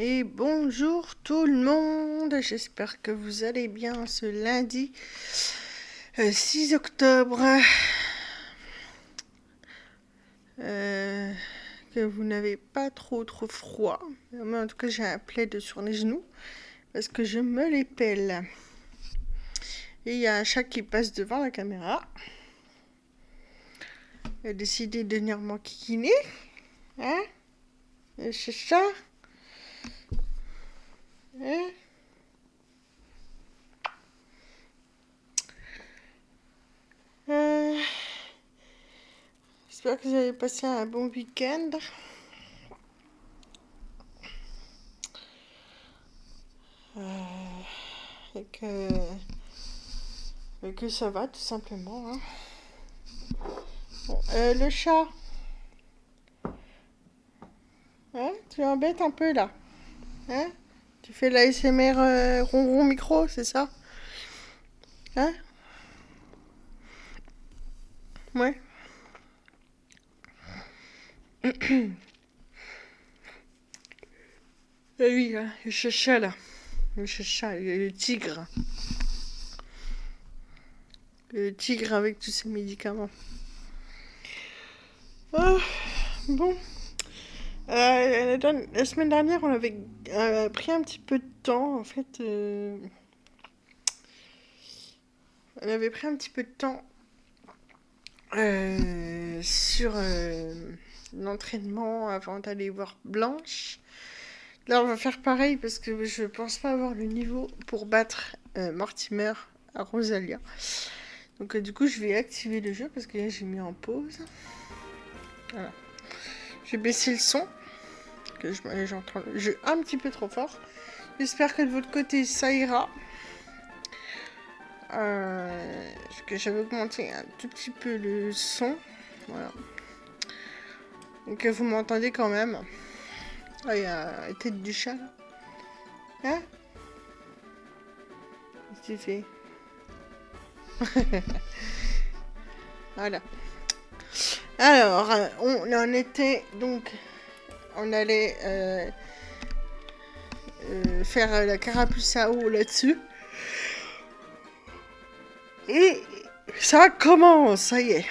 Et bonjour tout le monde, j'espère que vous allez bien ce lundi 6 octobre, que vous n'avez pas trop froid. Moi en tout cas j'ai un plaid sur les genoux parce que je me les pèle. Et il y a un chat qui passe devant la caméra. Il a décidé de venir m'enquiquiner. Hein? Le chat? Hein? J'espère que vous avez passé un bon week-end. Et que ça va tout simplement. Hein. Bon, le chat. Hein? Tu embêtes un peu là. Hein? Tu fais l'ASMR ronron micro, c'est ça? Hein? Ouais. Oui, hein, le chacha là. Le chacha, le tigre. Le tigre avec tous ses médicaments. Oh, bon. La semaine dernière, on avait pris un petit peu de temps. En fait, on avait pris un petit peu de temps sur l'entraînement avant d'aller voir Blanche. Là, on va faire pareil parce que je pense pas avoir le niveau pour battre Mortimer à Rosalia. Donc du coup, je vais activer le jeu parce que là, j'ai mis en pause. Voilà. J'ai baissé le son. Que j'entends le jeu un petit peu trop fort. J'espère que de votre côté, ça ira. Parce que j'avais augmenté un tout petit peu le son. Voilà. Donc vous m'entendez quand même. Ah, il y a la tête du chat là. Hein? Qu'est-ce que tu fais? Voilà. Alors, on en était donc. On allait faire la carapuce à eau là-dessus. Et ça commence, ça y est.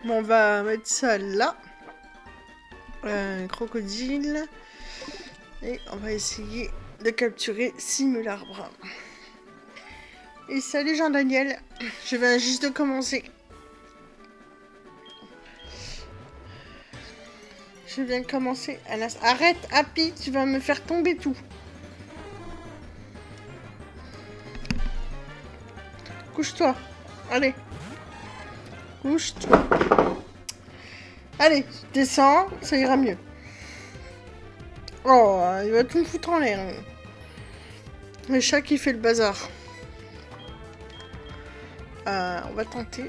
Bon, on va mettre ça là. Un crocodile. Et on va essayer de capturer Simularbre. Et salut Jean-Daniel. Je viens juste de commencer. Je viens de commencer. Arrête, Happy, tu vas me faire tomber tout. Couche-toi. Allez. Couche-toi. Allez, descends, ça ira mieux. Oh, il va tout me foutre en l'air. Le chat qui fait le bazar. On va tenter.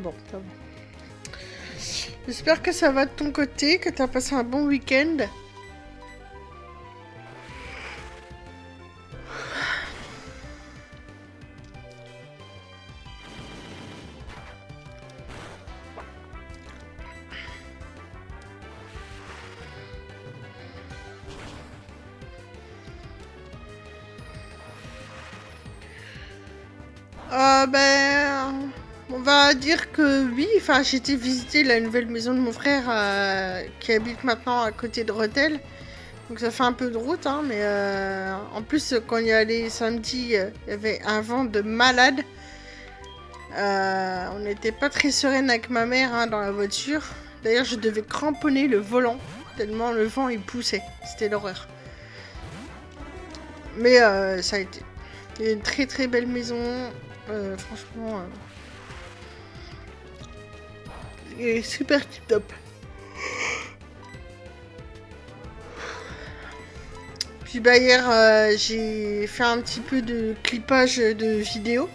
Bon, ça va. J'espère que ça va de ton côté, que t'as passé un bon week-end. On va dire que oui. Enfin, j'ai été visiter la nouvelle maison de mon frère qui habite maintenant à côté de Rethel. Donc ça fait un peu de route, hein, mais en plus, quand il y allait samedi, il y avait un vent de malade. On n'était pas très sereine avec ma mère hein, dans la voiture. D'ailleurs, je devais cramponner le volant tellement le vent il poussait. C'était l'horreur. Mais ça a été. Il y a une très très belle maison. Franchement, et super tip top. Puis bah hier j'ai fait un petit peu de clippage de vidéos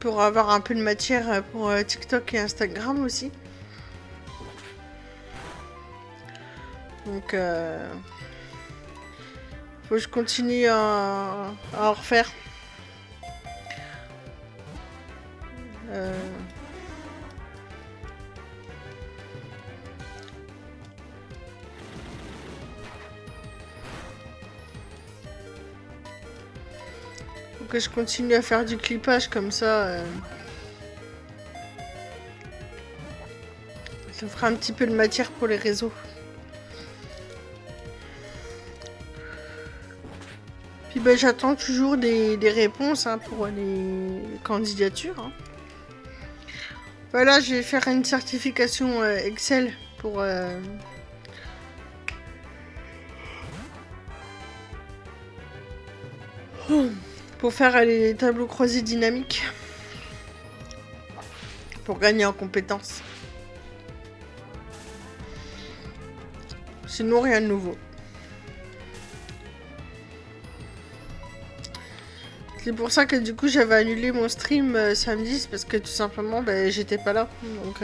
pour avoir un peu de matière pour TikTok et Instagram aussi. Donc faut que je continue à en refaire. Faut que je continue à faire du clippage comme ça. Ça fera un petit peu de matière pour les réseaux. Puis ben, j'attends toujours des réponses hein, pour les candidatures. Hein. Voilà, je vais faire une certification Excel pour faire les tableaux croisés dynamiques. Pour gagner en compétences. Sinon, rien de nouveau. C'est pour ça que du coup j'avais annulé mon stream samedi, c'est parce que tout simplement ben, j'étais pas là. Donc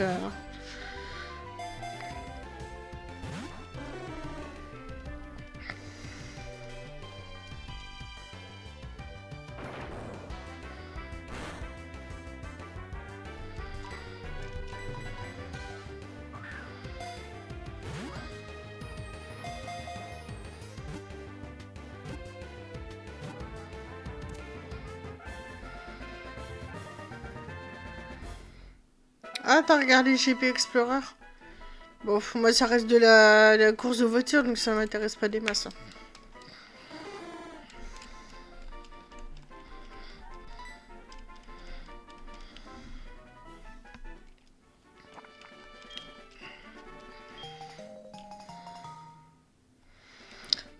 Ah, t'as regardé GP Explorer? Bon, moi ça reste de la course de voiture, donc ça m'intéresse pas des masses.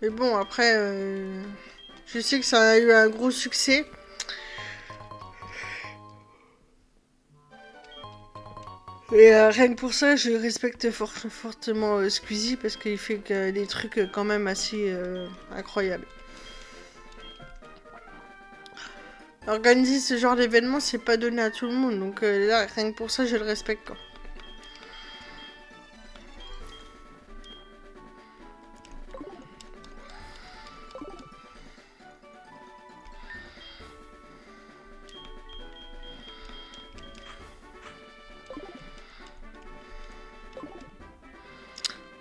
Mais bon, après, je sais que ça a eu un gros succès. Et rien que pour ça, je respecte fortement Squeezie parce qu'il fait des trucs quand même assez incroyables. Organiser ce genre d'événement, c'est pas donné à tout le monde, donc là, rien que pour ça, je le respecte. Quoi.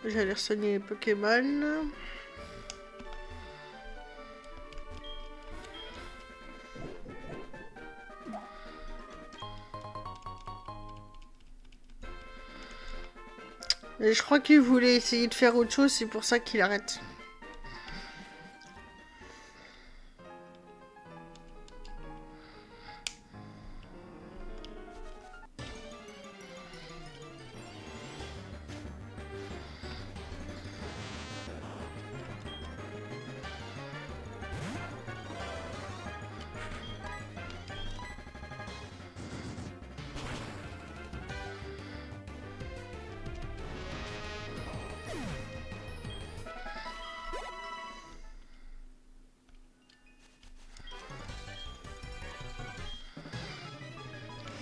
J'allais soigner les Pokémon. Et je crois qu'il voulait essayer de faire autre chose, c'est pour ça qu'il arrête.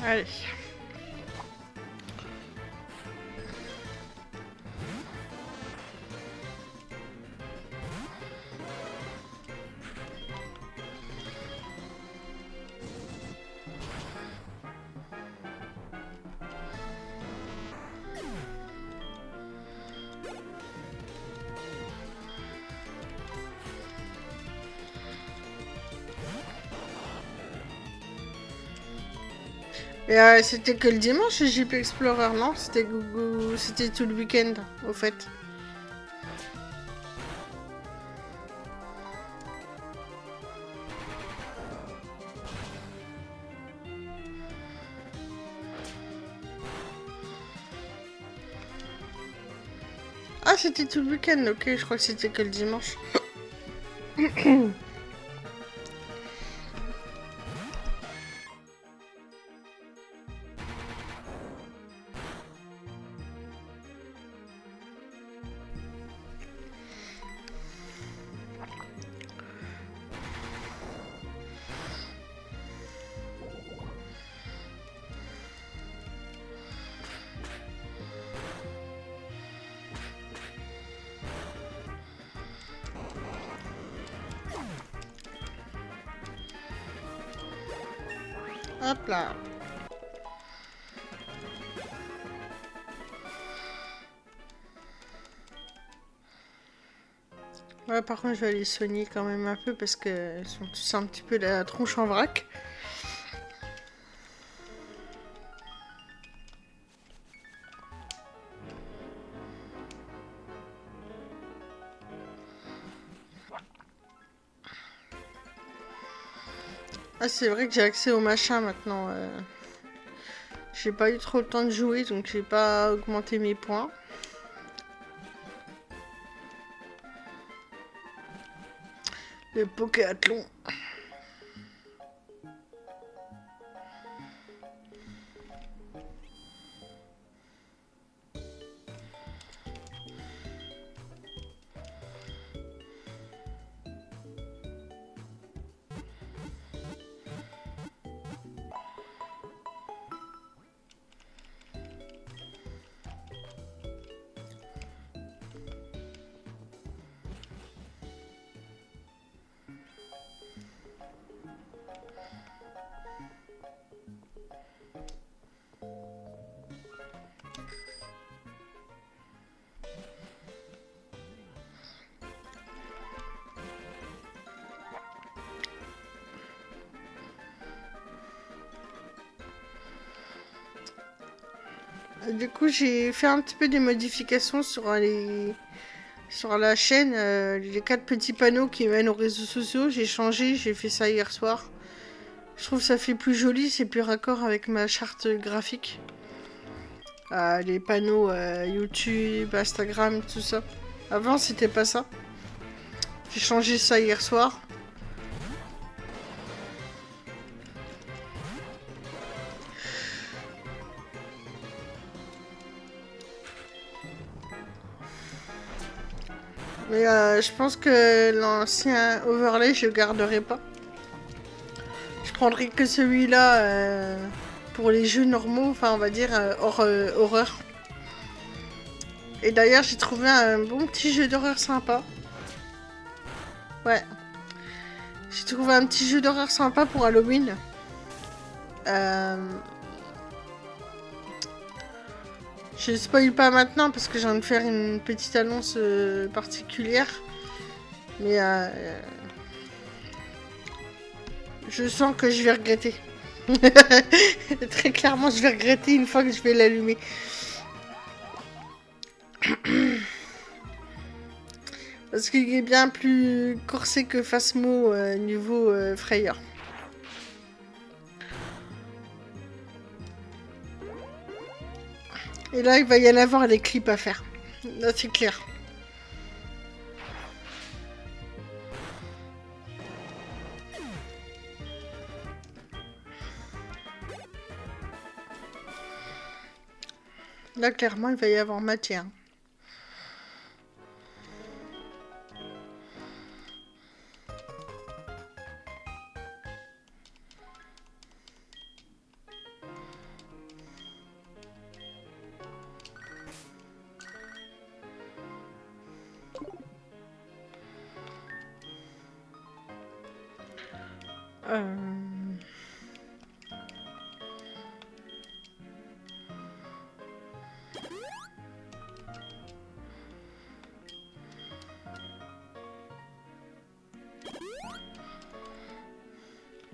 Allez. Et c'était que le dimanche, le JP Explorer, non? C'était tout le week-end, au fait. Ah, c'était tout le week-end, ok, je crois que c'était que le dimanche. Hop là. Ouais, par contre, je vais aller soigner quand même un peu parce qu'ils sont tous un petit peu la tronche en vrac. Ah, c'est vrai que j'ai accès au machin maintenant. J'ai pas eu trop le temps de jouer, donc j'ai pas augmenté mes points. Le Pokéathlon. Du coup, j'ai fait un petit peu des modifications sur la chaîne. Les 4 petits panneaux qui mènent aux réseaux sociaux, j'ai changé, j'ai fait ça hier soir. Je trouve que ça fait plus joli, c'est plus raccord avec ma charte graphique. Les panneaux YouTube, Instagram, tout ça. Avant, c'était pas ça. J'ai changé ça hier soir. Mais je pense que l'ancien overlay, je garderai pas. Je prendrai que celui-là pour les jeux normaux, enfin on va dire horreur. Et d'ailleurs, j'ai trouvé un bon petit jeu d'horreur sympa. Ouais. J'ai trouvé un petit jeu d'horreur sympa pour Halloween. Euh... Je spoil pas maintenant parce que j'ai envie de faire une petite annonce particulière. Mais je sens que je vais regretter. Très clairement, je vais regretter une fois que je vais l'allumer. Parce qu'il est bien plus corsé que Phasmo niveau frayeur. Et là, il va y en avoir des clips à faire. Là, c'est clair. Là, clairement, il va y avoir matière.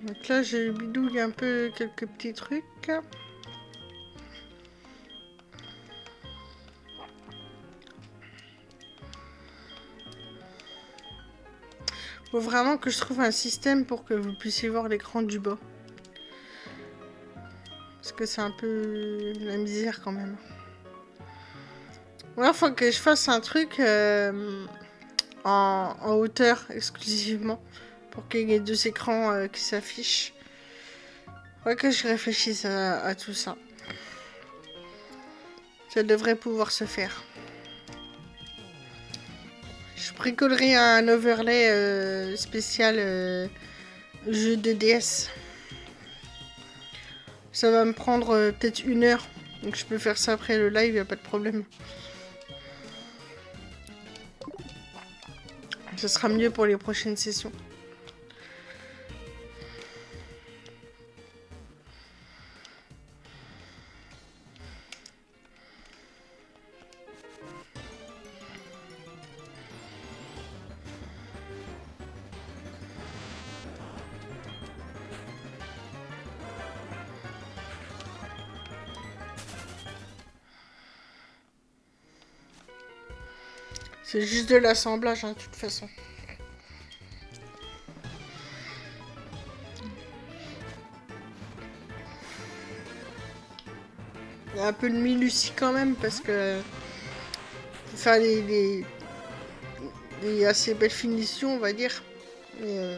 Donc là, j'ai bidouillé un peu quelques petits trucs. Faut vraiment que je trouve un système pour que vous puissiez voir l'écran du bas. Parce que c'est un peu la misère quand même. Il faut que je fasse un truc en hauteur exclusivement. Pour qu'il y ait 2 écrans qui s'affichent. Faut que je réfléchisse à tout ça. Ça devrait pouvoir se faire. Je bricolerai un overlay spécial jeu de DS. Ça va me prendre peut-être 1 heure. Donc je peux faire ça après le live, y a pas de problème. Ce sera mieux pour les prochaines sessions. C'est juste de l'assemblage, hein, de toute façon. Il y a un peu de minutie quand même, parce que... faut faire des assez belles finitions, on va dire. Mais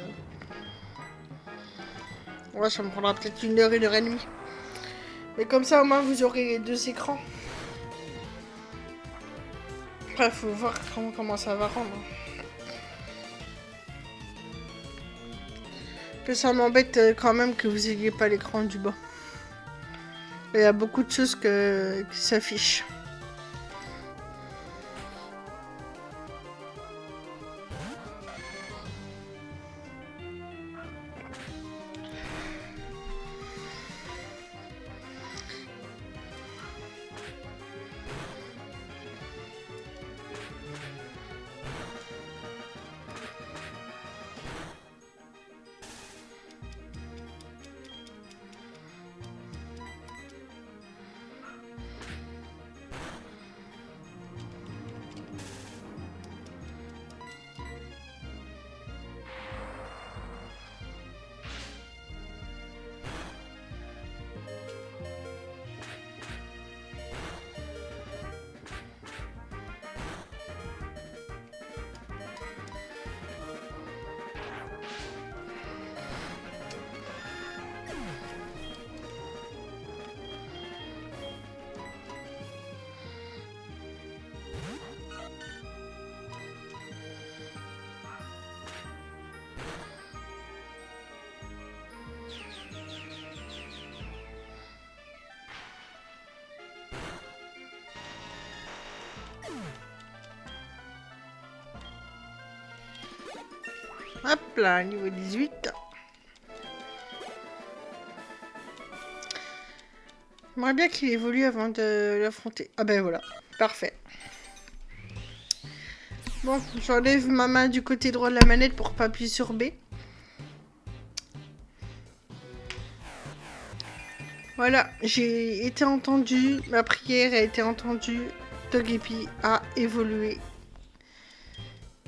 ouais, ça me prendra peut-être 1 heure, 1 heure et demie. Mais comme ça, au moins, vous aurez 2 écrans. Après, faut voir comment ça va rendre. Que ça m'embête quand même que vous ayez pas l'écran du bas. Il y a beaucoup de choses qui s'affichent. Hop là, niveau 18. J'aimerais bien qu'il évolue avant de l'affronter. Ah ben voilà, parfait. Bon, j'enlève ma main du côté droit de la manette pour pas appuyer sur B. Voilà, j'ai été entendu, ma prière a été entendue. Togepi a évolué.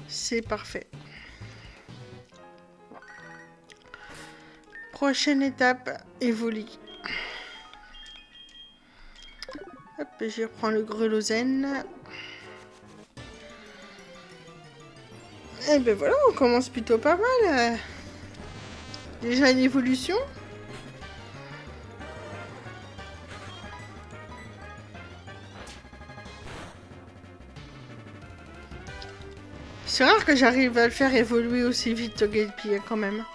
C'est parfait. Prochaine étape, évolue. Hop, je reprends le grelosène. Et ben voilà, on commence plutôt pas mal. Déjà une évolution. C'est rare que j'arrive à le faire évoluer aussi vite, Togepi, quand même.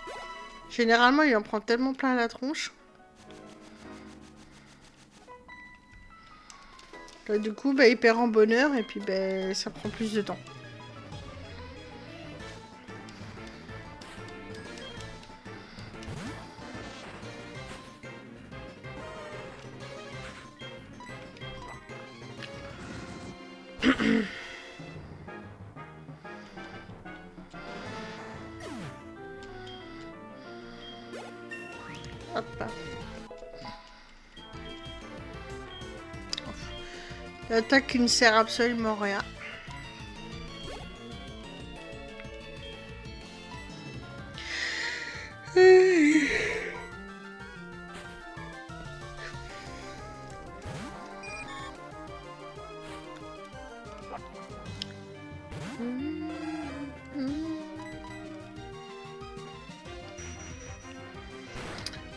Généralement, il en prend tellement plein la tronche. Là, du coup, il perd en bonheur et puis ça prend plus de temps. Hop. L'attaque qui ne sert absolument à rien.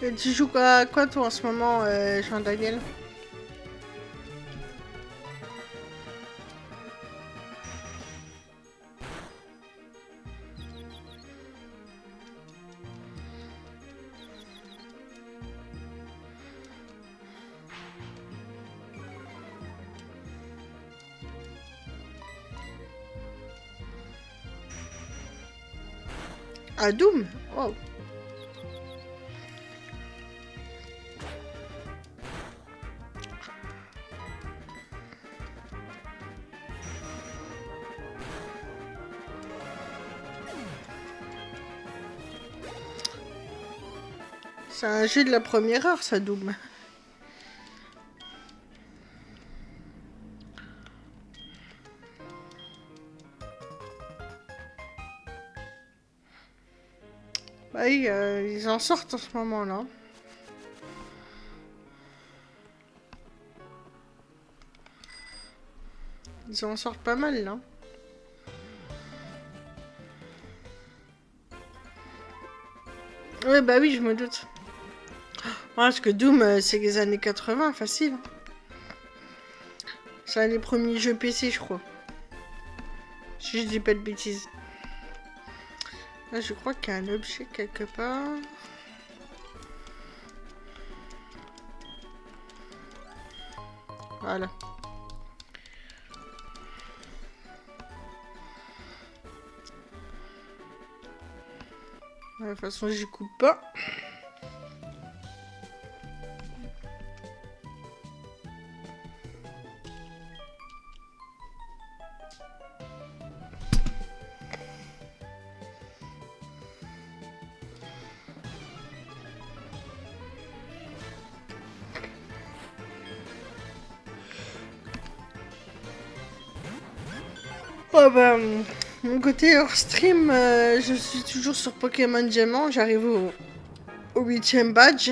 Et tu joues à quoi toi en ce moment, Jean-Daniel? À Doom? Oh. C'est un jeu de la première heure, ça, Doom. Bah oui, ils en sortent en ce moment-là. Ils en sortent pas mal, là. Ouais, bah oui, je me doute. Ouais, parce que Doom, c'est les années 80, facile. C'est un des premiers jeux PC, je crois. Si je dis pas de bêtises. Là, je crois qu'il y a un objet quelque part. Voilà. De toute façon, j'y coupe pas. Oh bah, mon côté hors stream, je suis toujours sur Pokémon Diamant. J'arrive au 8ème badge.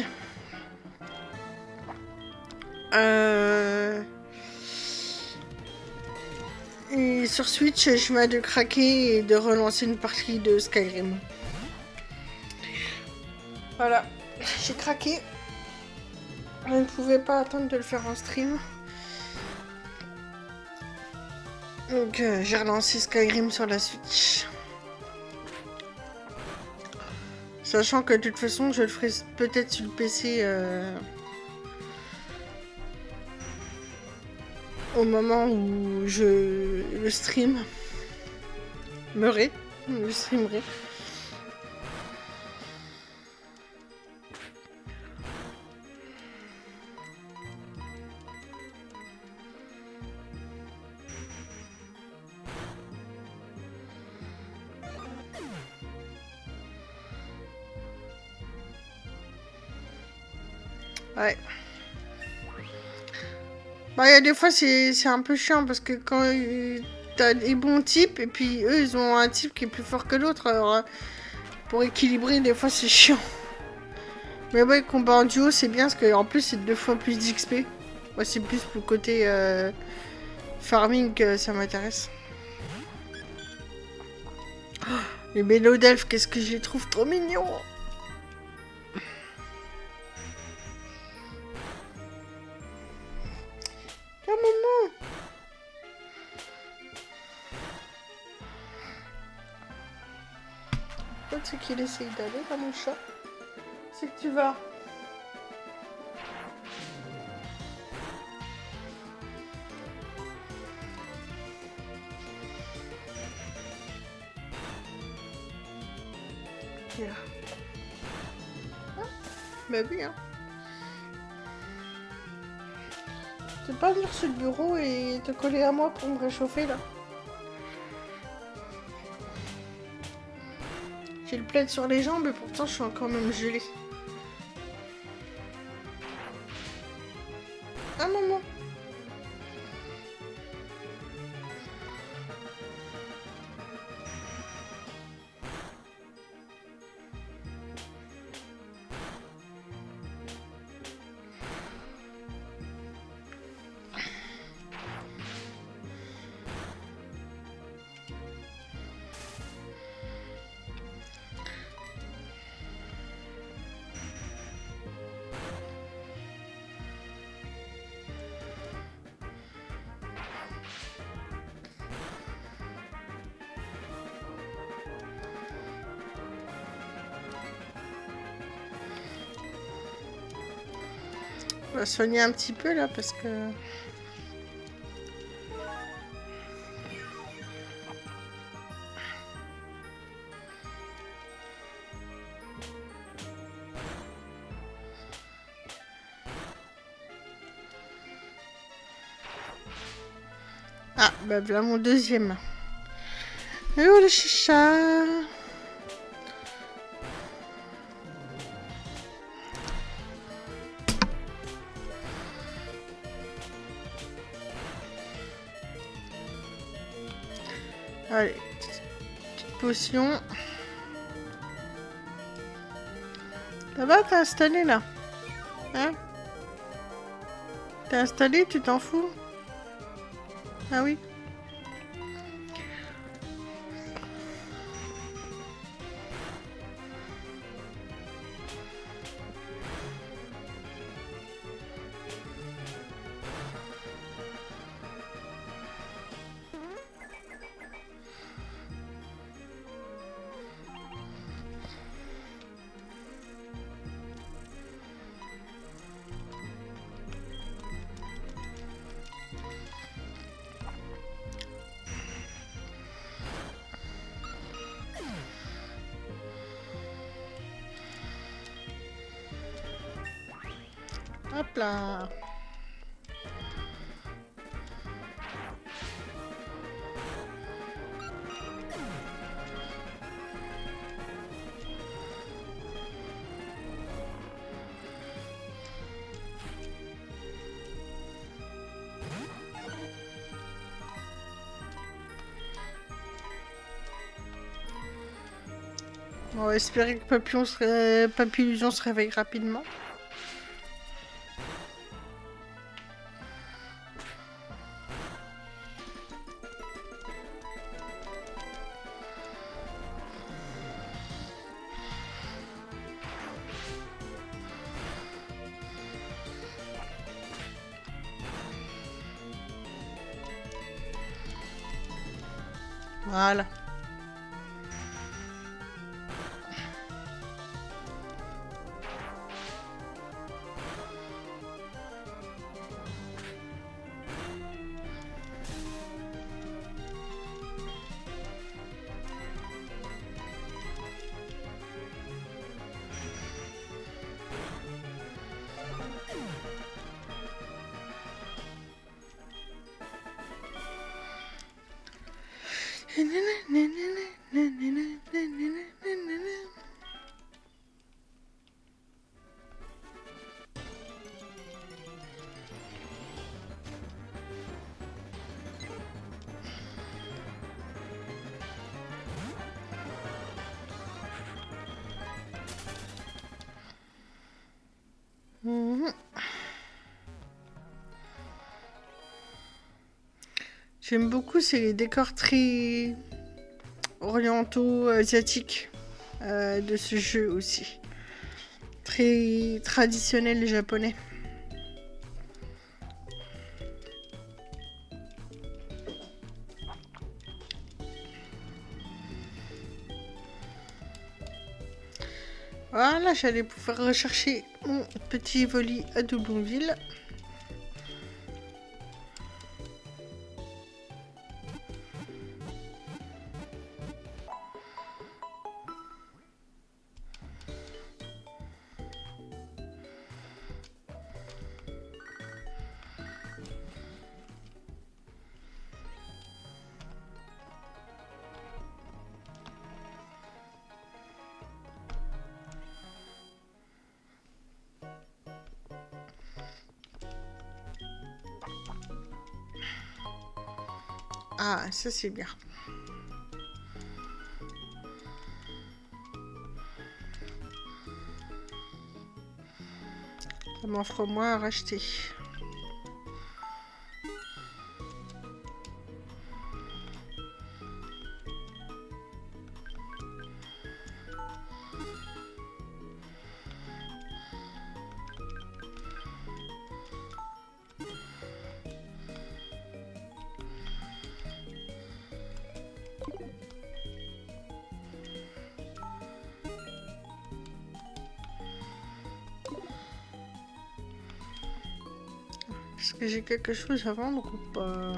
Et sur Switch, je viens de craquer et de relancer une partie de Skyrim. Voilà, j'ai craqué. Je ne pouvais pas attendre de le faire en stream. Donc j'ai relancé Skyrim sur la Switch. Sachant que de toute façon, je le ferai peut-être sur le PC au moment où je le streamerai. Je streamerai. Ouais. Bah, il y a des fois, c'est un peu chiant parce que quand t'as des bons types et puis eux, ils ont un type qui est plus fort que l'autre. Alors, pour équilibrer, des fois, c'est chiant. Mais ouais, combat en duo, c'est bien parce qu'en plus, c'est 2 fois plus d'XP. Moi, c'est plus pour le côté farming que ça m'intéresse. Oh, les mélos d'elfes, qu'est-ce que je les trouve trop mignons! Ah, maman! C'est qu'il essaye d'aller là, mon chat. C'est que tu vas. Là. Ah, bah oui, hein. Tu peux pas venir sur le bureau et te coller à moi pour me réchauffer là? J'ai le plaid sur les jambes et pourtant je suis encore même gelée. Ah maman. On va soigner un petit peu là parce que... Ah, bah voilà mon deuxième. Et oh le chicha. Allez, petite potion. Ça va, t'as installé là? Hein? T'as installé, tu t'en fous? Ah oui? Hop là. On va espérer que Papillusion se réveille rapidement. Voilà. Mhm. J'aime beaucoup, c'est les décors très orientaux, asiatiques de ce jeu aussi. Très traditionnel japonais. Voilà, j'allais pouvoir rechercher mon petit Evoli à Doublonville. Ah, ça c'est bien. Ça m'en fera moins à racheter. Est-ce que j'ai quelque chose à vendre ou pas?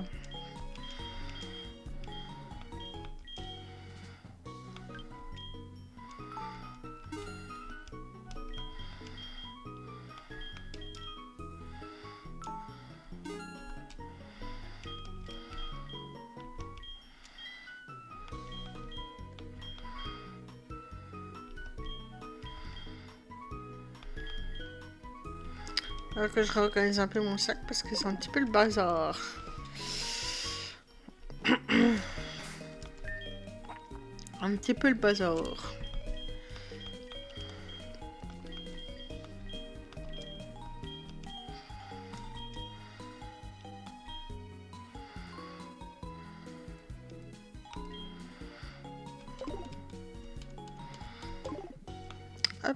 Alors que je réorganise un peu mon sac parce que c'est un petit peu le bazar. Un petit peu le bazar. Hop.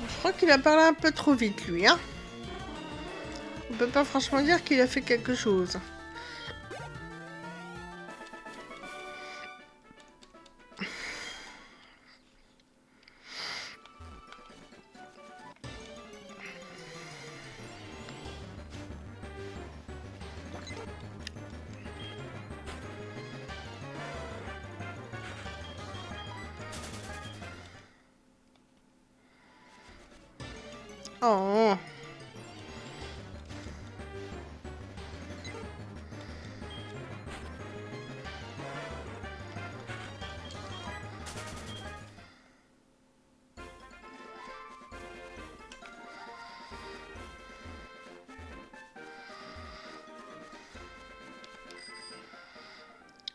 Je crois qu'il a parlé un peu trop vite, lui, hein. On peut pas franchement dire qu'il a fait quelque chose. Oh.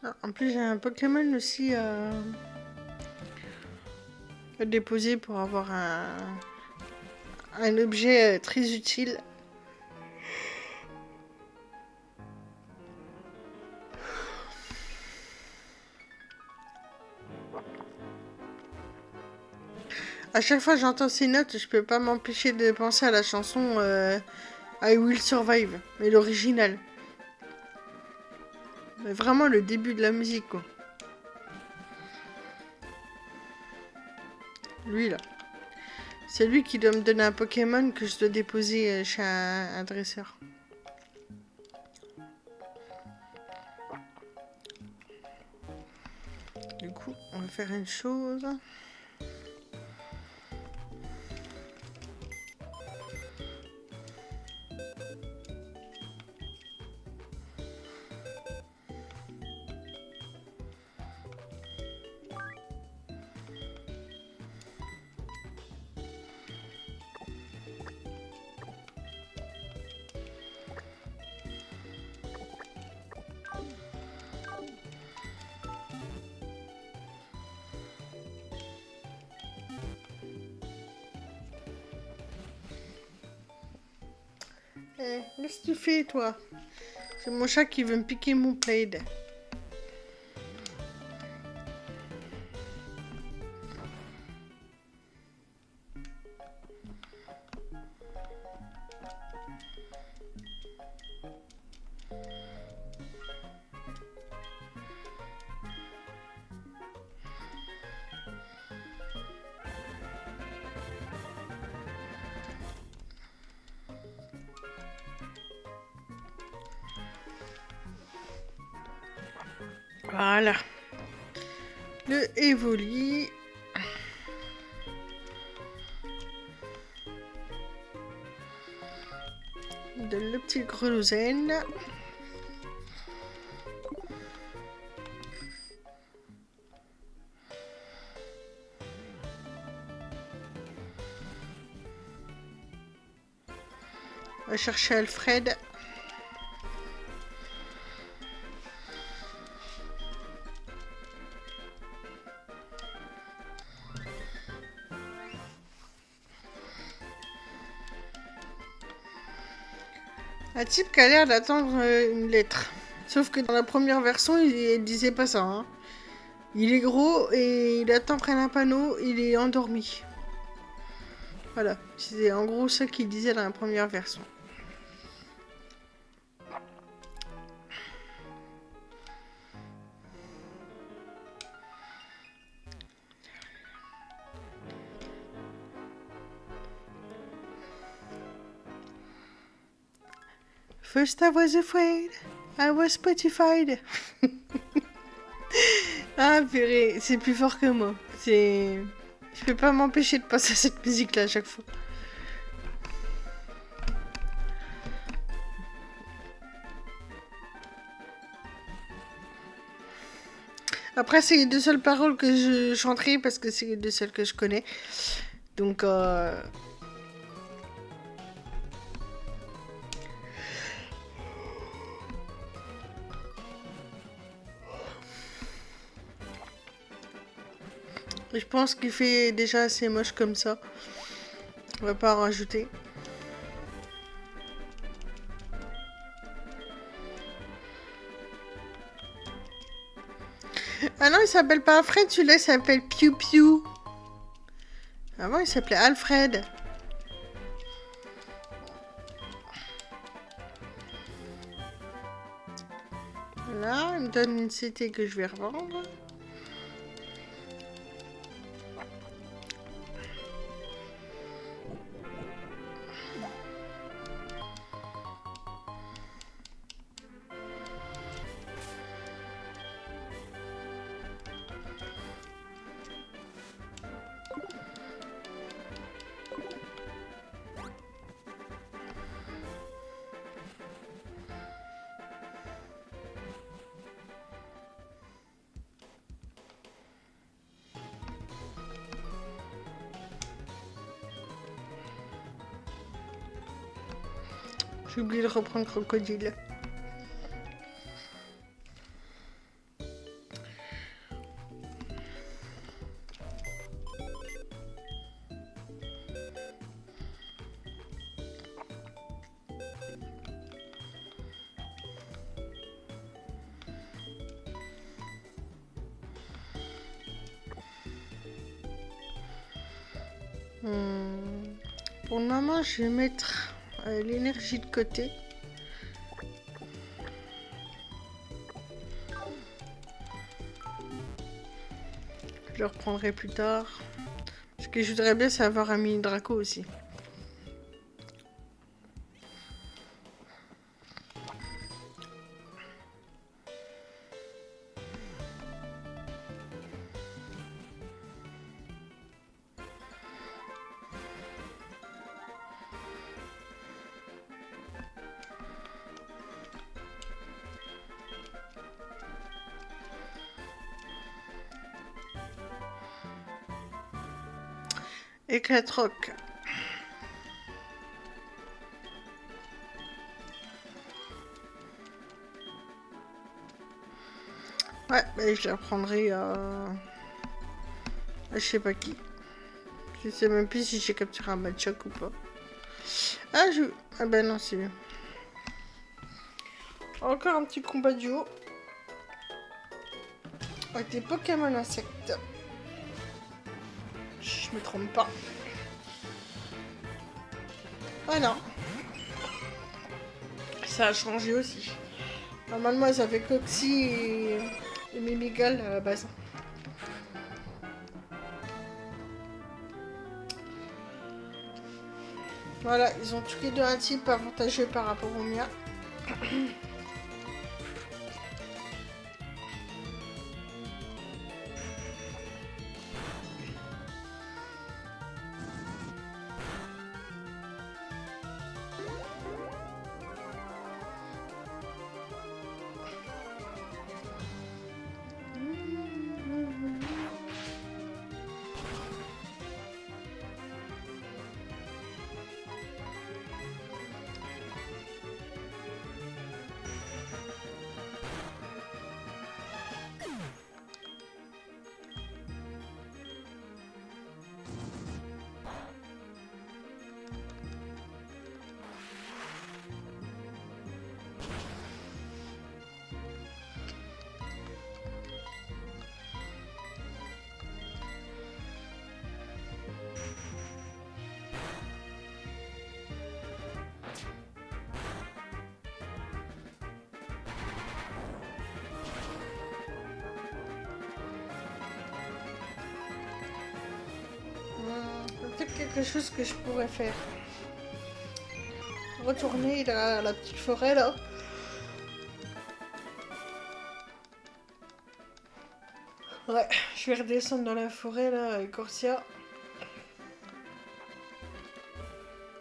Ah, en plus, j'ai un Pokémon aussi à déposer pour avoir un objet très utile. À chaque fois que j'entends ces notes, je peux pas m'empêcher de penser à la chanson I Will Survive, mais l'original. Mais vraiment le début de la musique, quoi. Lui, là. C'est lui qui doit me donner un Pokémon que je dois déposer chez un dresseur. Du coup, on va faire une chose. Qu'est-ce que tu fais, toi? C'est mon chat qui veut me piquer mon plaid. Voilà. Le Evoli. De la petite grenouille. On va chercher Alfred. Un type qui a l'air d'attendre une lettre. Sauf que dans la première version, il disait pas ça. Hein. Il est gros et il attend près d'un panneau, il est endormi. Voilà, c'est en gros ça qu'il disait dans la première version. First I was afraid, I was petrified. Ah purée, c'est plus fort que moi. C'est... Je peux pas m'empêcher de passer à cette musique-là à chaque fois. Après, c'est les deux seules paroles que je chanterai parce que c'est les deux seules que je connais. Donc, je pense qu'il fait déjà assez moche comme ça. On va pas en rajouter. Ah non, il s'appelle pas Alfred, celui-là, il s'appelle Piu Piu. Avant, il s'appelait Alfred. Là, il me donne une CT que je vais revendre. J'ai oublié de reprendre Crocodile. Pour le moment, je vais mettre l'énergie de côté. Je le reprendrai plus tard. Ce que je voudrais bien, c'est avoir un mini Draco aussi. Éclatroc. Ouais, bah, je la prendrai à... Je sais pas qui. Je sais même plus si j'ai capturé un Machoc ou pas. Ah, je... Ah ben non, c'est... Encore un petit combat duo. Avec des Pokémon insectes. Je me trompe pas. Voilà. Ça a changé aussi. Normalement, ils avaient Coxy et Mimigal à la base. Voilà, ils ont tous les deux un type avantageux par rapport au mien. Peut-être quelque chose que je pourrais faire. Retourner à la petite forêt là. Ouais, je vais redescendre dans la forêt là avec Corsia.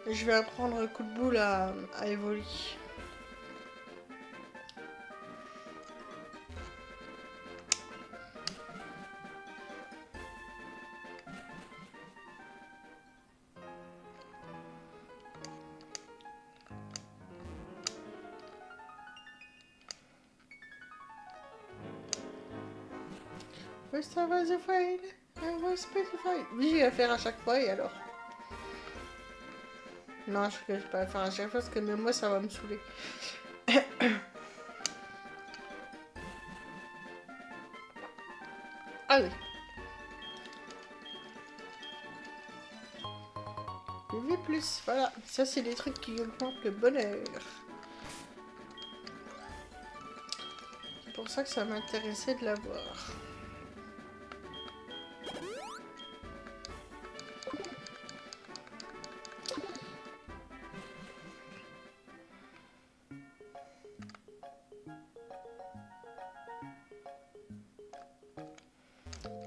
Et je vais apprendre un coup de boule à Evoli. First I was afraid, I was petrified. Oui, je vais la faire à chaque fois et alors. Non, je vais pas la faire à chaque fois parce que même moi ça va me saouler. Allez. PV+, voilà. Ça c'est des trucs qui augmentent le bonheur. C'est pour ça que ça m'intéressait de l'avoir.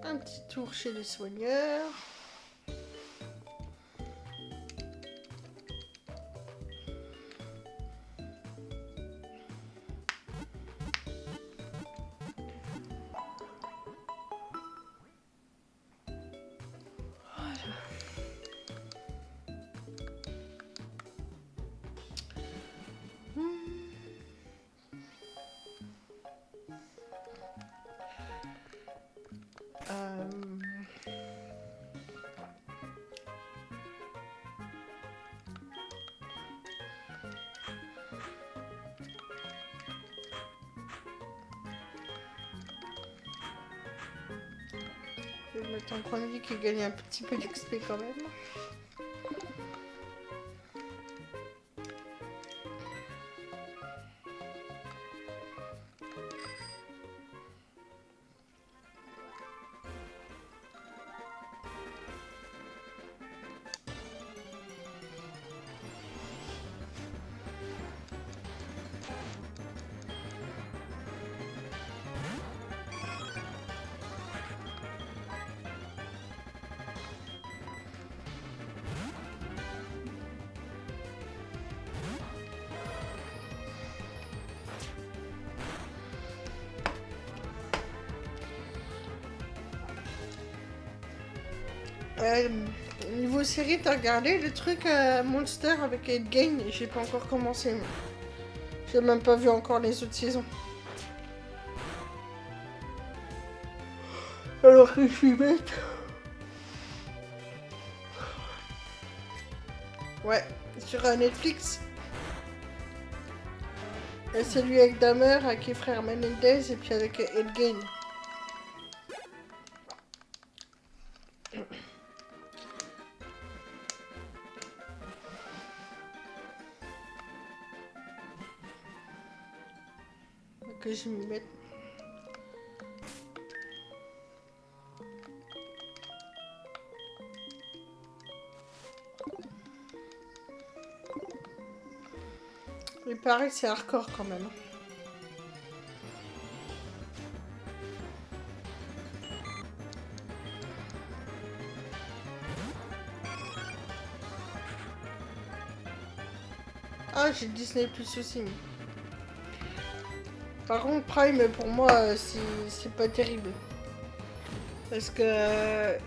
Un petit tour chez les soigneurs. Je vais mettre un point de vie qui gagne un petit peu d'XP quand même. Niveau série, t'as regardé le truc Monster avec Endgame? J'ai pas encore commencé. J'ai même pas vu encore les autres saisons. Alors que je suis bête. Ouais, sur Netflix. Celui avec Dahmer, avec les frères Menendez et puis avec Ed Gein. Que je m'y mette. Il paraît que c'est hardcore quand même. Ah, j'ai Disney Plus aussi. Par contre, Prime, pour moi, c'est pas terrible. Parce que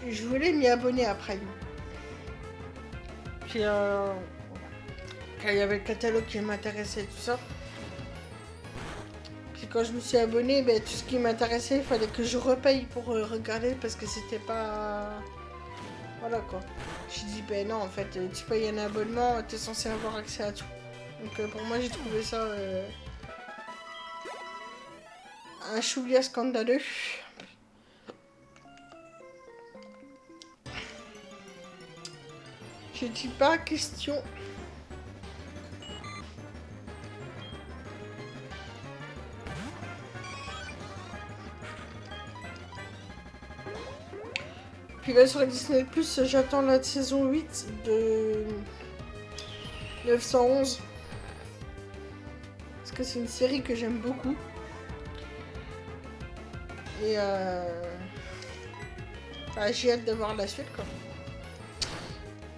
je voulais m'y abonner à Prime. Puis, quand il y avait le catalogue qui m'intéressait et tout ça. Puis quand je me suis abonnée, ben, tout ce qui m'intéressait, il fallait que je repaye pour regarder parce que c'était pas... Voilà quoi. J'ai dit, ben non, en fait, tu payes un abonnement, t'es censé avoir accès à tout. Donc pour moi, j'ai trouvé ça un chouïa scandaleux. Je dis pas question. Puis là sur Disney+, j'attends la saison 8 de 911. Parce que c'est une série que j'aime beaucoup. Et bah, j'ai hâte de voir la suite quoi.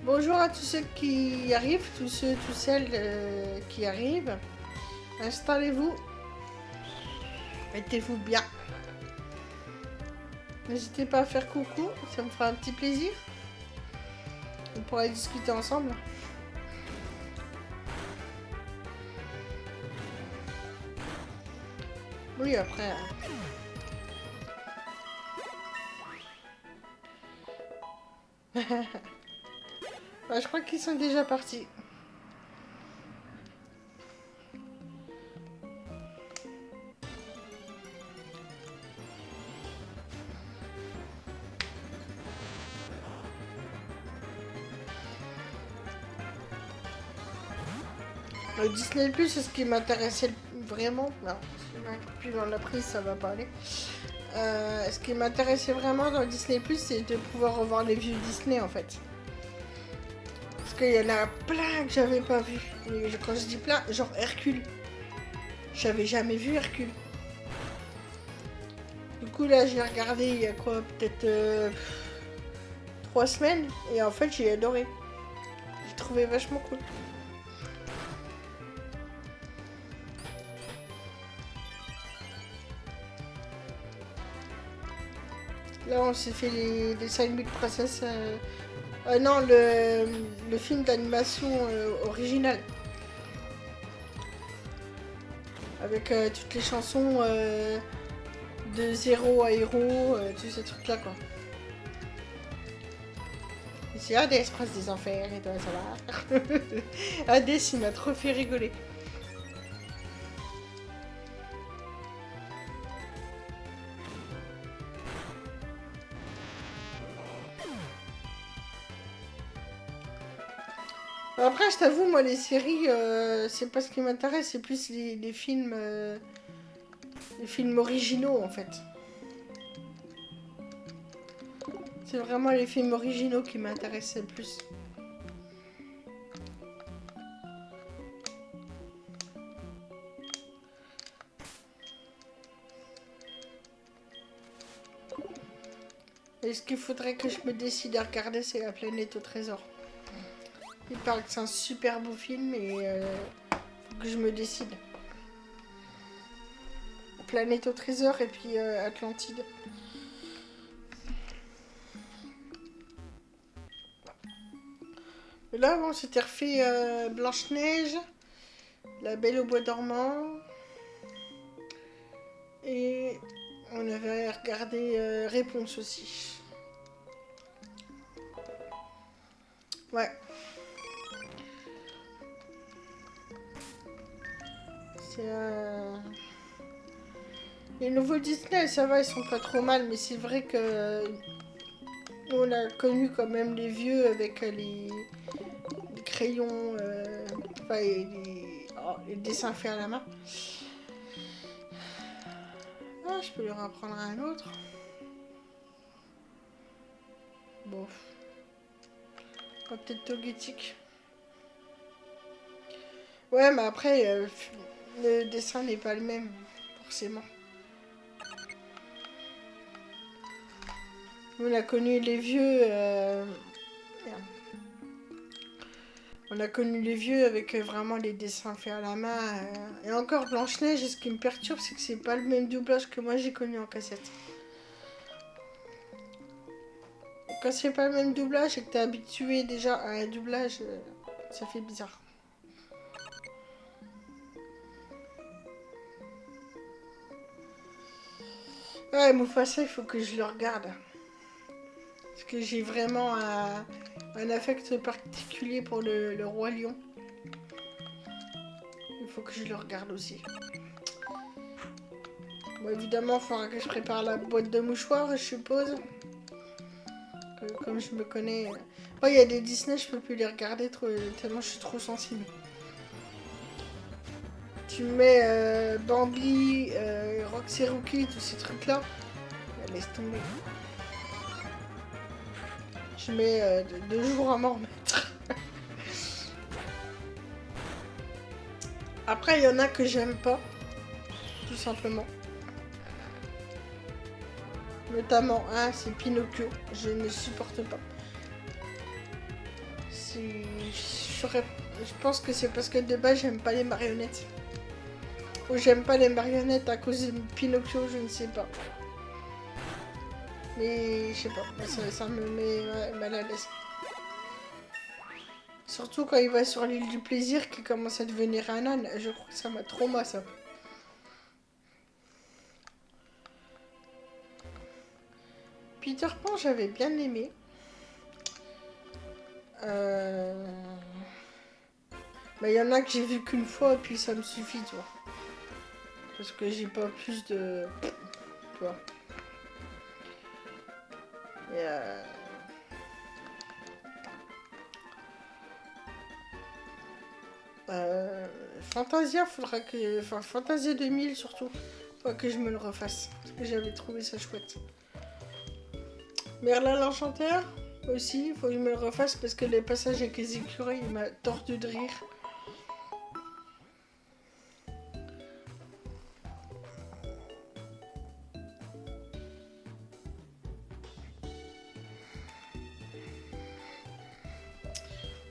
Bonjour à tous ceux qui arrivent, tous ceux, toutes celles qui arrivent. Installez-vous. Mettez-vous bien. N'hésitez pas à faire coucou, ça me fera un petit plaisir. On pourra discuter ensemble. Oui, après... bah, je crois qu'ils sont déjà partis. Le Disney Plus, c'est ce qui m'intéressait vraiment. Non, si ma copine en a pris, ça va pas aller. Ce qui m'intéressait vraiment dans le Disney Plus, c'est de pouvoir revoir les vieux Disney en fait. Parce qu'il y en a plein que j'avais pas vu. Et quand je dis plein, genre Hercule. J'avais jamais vu Hercule. Du coup là, j'ai regardé il y a quoi, peut-être 3 semaines. Et en fait, j'ai adoré. J'ai trouvé vachement cool. Là, on s'est fait les dessins animés de princesse. Non, le film d'animation original. Avec toutes les chansons de zéro à héros, tous ces trucs-là, quoi. C'est Hades, prince des enfers, et toi, ça va. Hades, il m'a trop fait rigoler. Après, je t'avoue, moi, les séries, c'est pas ce qui m'intéresse, c'est plus les films originaux, en fait. C'est vraiment les films originaux qui m'intéressent le plus. Et ce qu'il faudrait que je me décide à regarder, c'est La planète au trésor. Il paraît que c'est un super beau film et faut que je me décide. Planète au trésor et puis Atlantide. Et là, bon, c'était refait Blanche-Neige, La Belle au bois dormant. Et on avait regardé Réponse aussi. Ouais. C'est les nouveaux Disney, ça va, ils sont pas trop mal, mais c'est vrai que nous, on a connu quand même les vieux avec les crayons, enfin, les dessins faits à la main. Ah, je peux lui en prendre un autre. Bon. Peut-être Togetic. Ouais, mais après, le dessin n'est pas le même, forcément. On a connu les vieux. Merde. On a connu les vieux avec vraiment les dessins faits à la main. Et encore Blanche-Neige, et ce qui me perturbe, c'est que c'est pas le même doublage que moi j'ai connu en cassette. Quand c'est pas le même doublage et que t'es habitué déjà à un doublage, ça fait bizarre. Ouais, Mufasa, il faut que je le regarde. Parce que j'ai vraiment un affect particulier pour le Roi Lion. Il faut que je le regarde aussi. Bon, évidemment, il faudra que je prépare la boîte de mouchoirs, je suppose. Comme je me connais. Oh, il y a des Disney, je peux plus les regarder tellement je suis trop sensible. Tu mets Bambi, Roxy Rookie, tous ces trucs-là. Laisse tomber. Je mets 2 jours à m'en remettre. Après, il y en a que j'aime pas. Tout simplement. Notamment un, c'est Pinocchio. Je ne supporte pas. Je pense que c'est parce que de base, j'aime pas les marionnettes. Ou j'aime pas les marionnettes à cause de Pinocchio, je ne sais pas. Mais je sais pas, ça me met mal à l'aise. Surtout quand il va sur l'île du plaisir qui commence à devenir un âne. Je crois que ça m'a trauma ça. Peter Pan, j'avais bien aimé. Mais il y en a que j'ai vu qu'une fois et puis ça me suffit, tu vois. Parce que j'ai pas plus de... Tu vois. Et Fantasia, faudra que... Enfin, Fantasia 2000 surtout. Faudra que je me le refasse. Parce que j'avais trouvé ça chouette. Merlin l'Enchanteur aussi, faut que je me le refasse parce que les passages avec les écureuils, il m'a tordu de rire.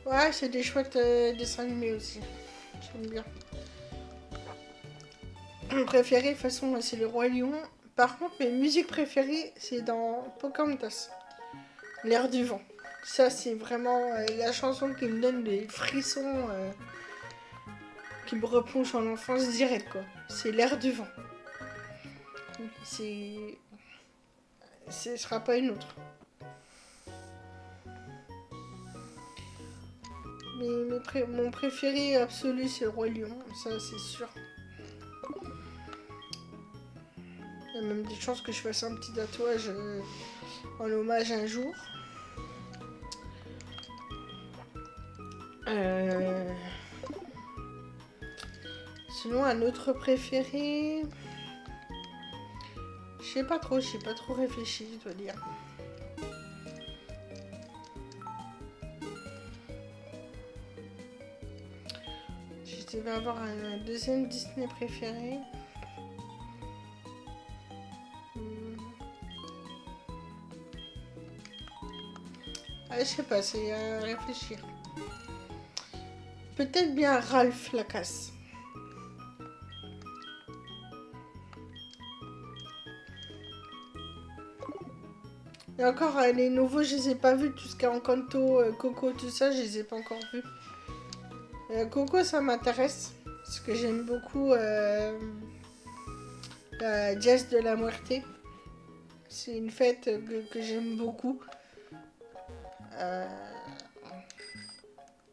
Ouais, c'est des chouettes dessins animés aussi. J'aime bien. Mon préféré, de toute façon, c'est le Roi Lion. Par contre, mes musiques préférées, c'est dans Pocahontas. L'air du vent. Ça, c'est vraiment la chanson qui me donne des frissons, qui me replonge en enfance direct, quoi. C'est l'air du vent. C'est... Ce sera pas une autre. Mon préféré absolu, c'est le Roi Lion. Ça, c'est sûr. Il y a même des chances que je fasse un petit tatouage en hommage un jour. Sinon, un autre préféré... Je sais pas trop réfléchi, je dois dire. Je devais avoir un deuxième Disney préféré. Ah, je sais pas, c'est à réfléchir. Peut-être bien Ralph Lacasse. Et encore, les nouveaux, je les ai pas vus. Tout ce qui est Encanto, Coco, tout ça, je les ai pas encore vus. Coco, ça m'intéresse. Parce que j'aime beaucoup la Jazz de la Muerte. C'est une fête que j'aime beaucoup.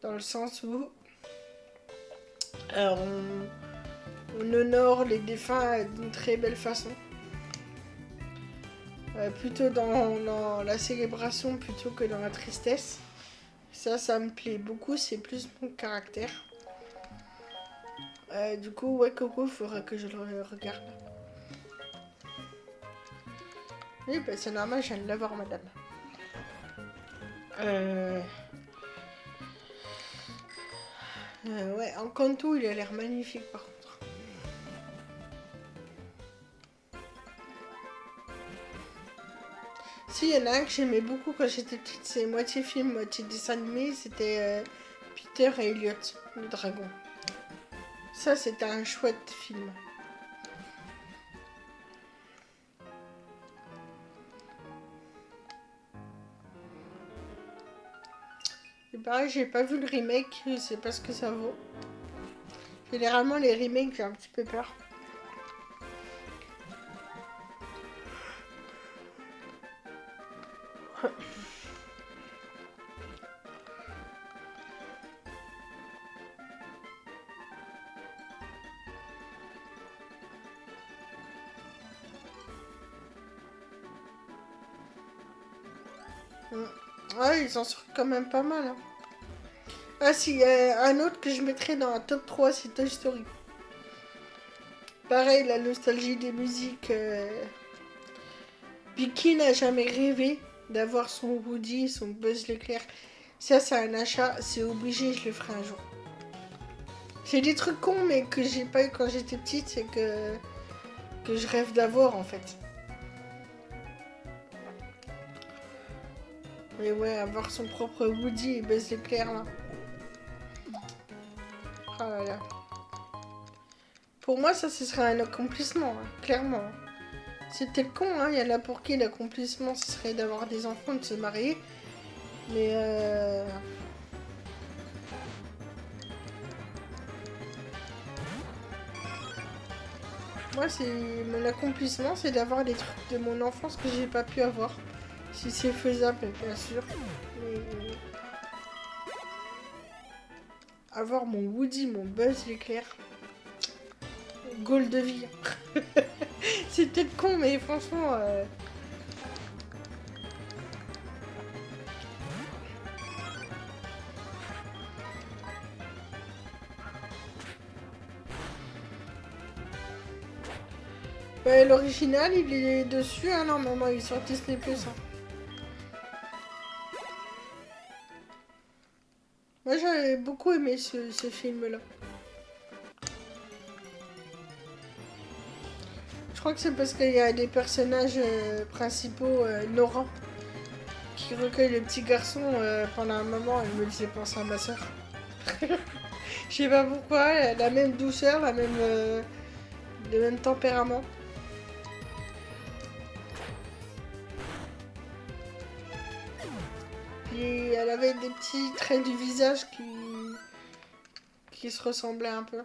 Dans le sens où on on honore les défunts d'une très belle façon. Plutôt dans la célébration plutôt que dans la tristesse. Ça me plaît beaucoup, c'est plus mon caractère. Du coup, ouais, Coco, il faudrait que je le regarde. Oui, bah c'est normal, je viens de l'avoir, madame. Ouais, Encanto, il a l'air magnifique, par contre. Si, il y en a un que j'aimais beaucoup quand j'étais petite, c'est moitié film, moitié dessin animé, c'était Peter et Elliot, le dragon. Ça, c'était un chouette film. Et pareil, j'ai pas vu le remake, je sais pas ce que ça vaut. Généralement, les remakes, j'ai un petit peu peur. Ouais, ils en sortent quand même pas mal. Hein. Ah si, un autre que je mettrais dans un top 3, c'est Toy Story. Pareil, la nostalgie des musiques. Vicky n'a jamais rêvé d'avoir son Woody, son Buzz l'éclair. Ça, c'est un achat, c'est obligé, je le ferai un jour. C'est des trucs cons, mais que j'ai pas eu quand j'étais petite, c'est que je rêve d'avoir en fait. Mais ouais, avoir son propre Woody et Buzz l'éclair là. Oh là là. Pour moi, ça, ce serait un accomplissement, hein, clairement. C'est peut-être con, hein, il y en a pour qui l'accomplissement, ce serait d'avoir des enfants, de se marier. Mais moi, c'est mon accomplissement, c'est d'avoir des trucs de mon enfance que j'ai pas pu avoir. Si c'est faisable, bien sûr. Mais avoir mon Woody, mon Buzz l'éclair. Goal de vie. C'est peut-être con, mais franchement... Ouais, l'original, il est dessus, hein, normalement, il est sur Disney+. Hein. Moi, j'avais beaucoup aimé ce film-là. Je crois que c'est parce qu'il y a des personnages principaux, Nora, qui recueille le petit garçon pendant un moment, elle me faisait penser à ma soeur. Je sais pas pourquoi, elle a la même douceur, le même tempérament. Puis elle avait des petits traits du visage qui se ressemblaient un peu.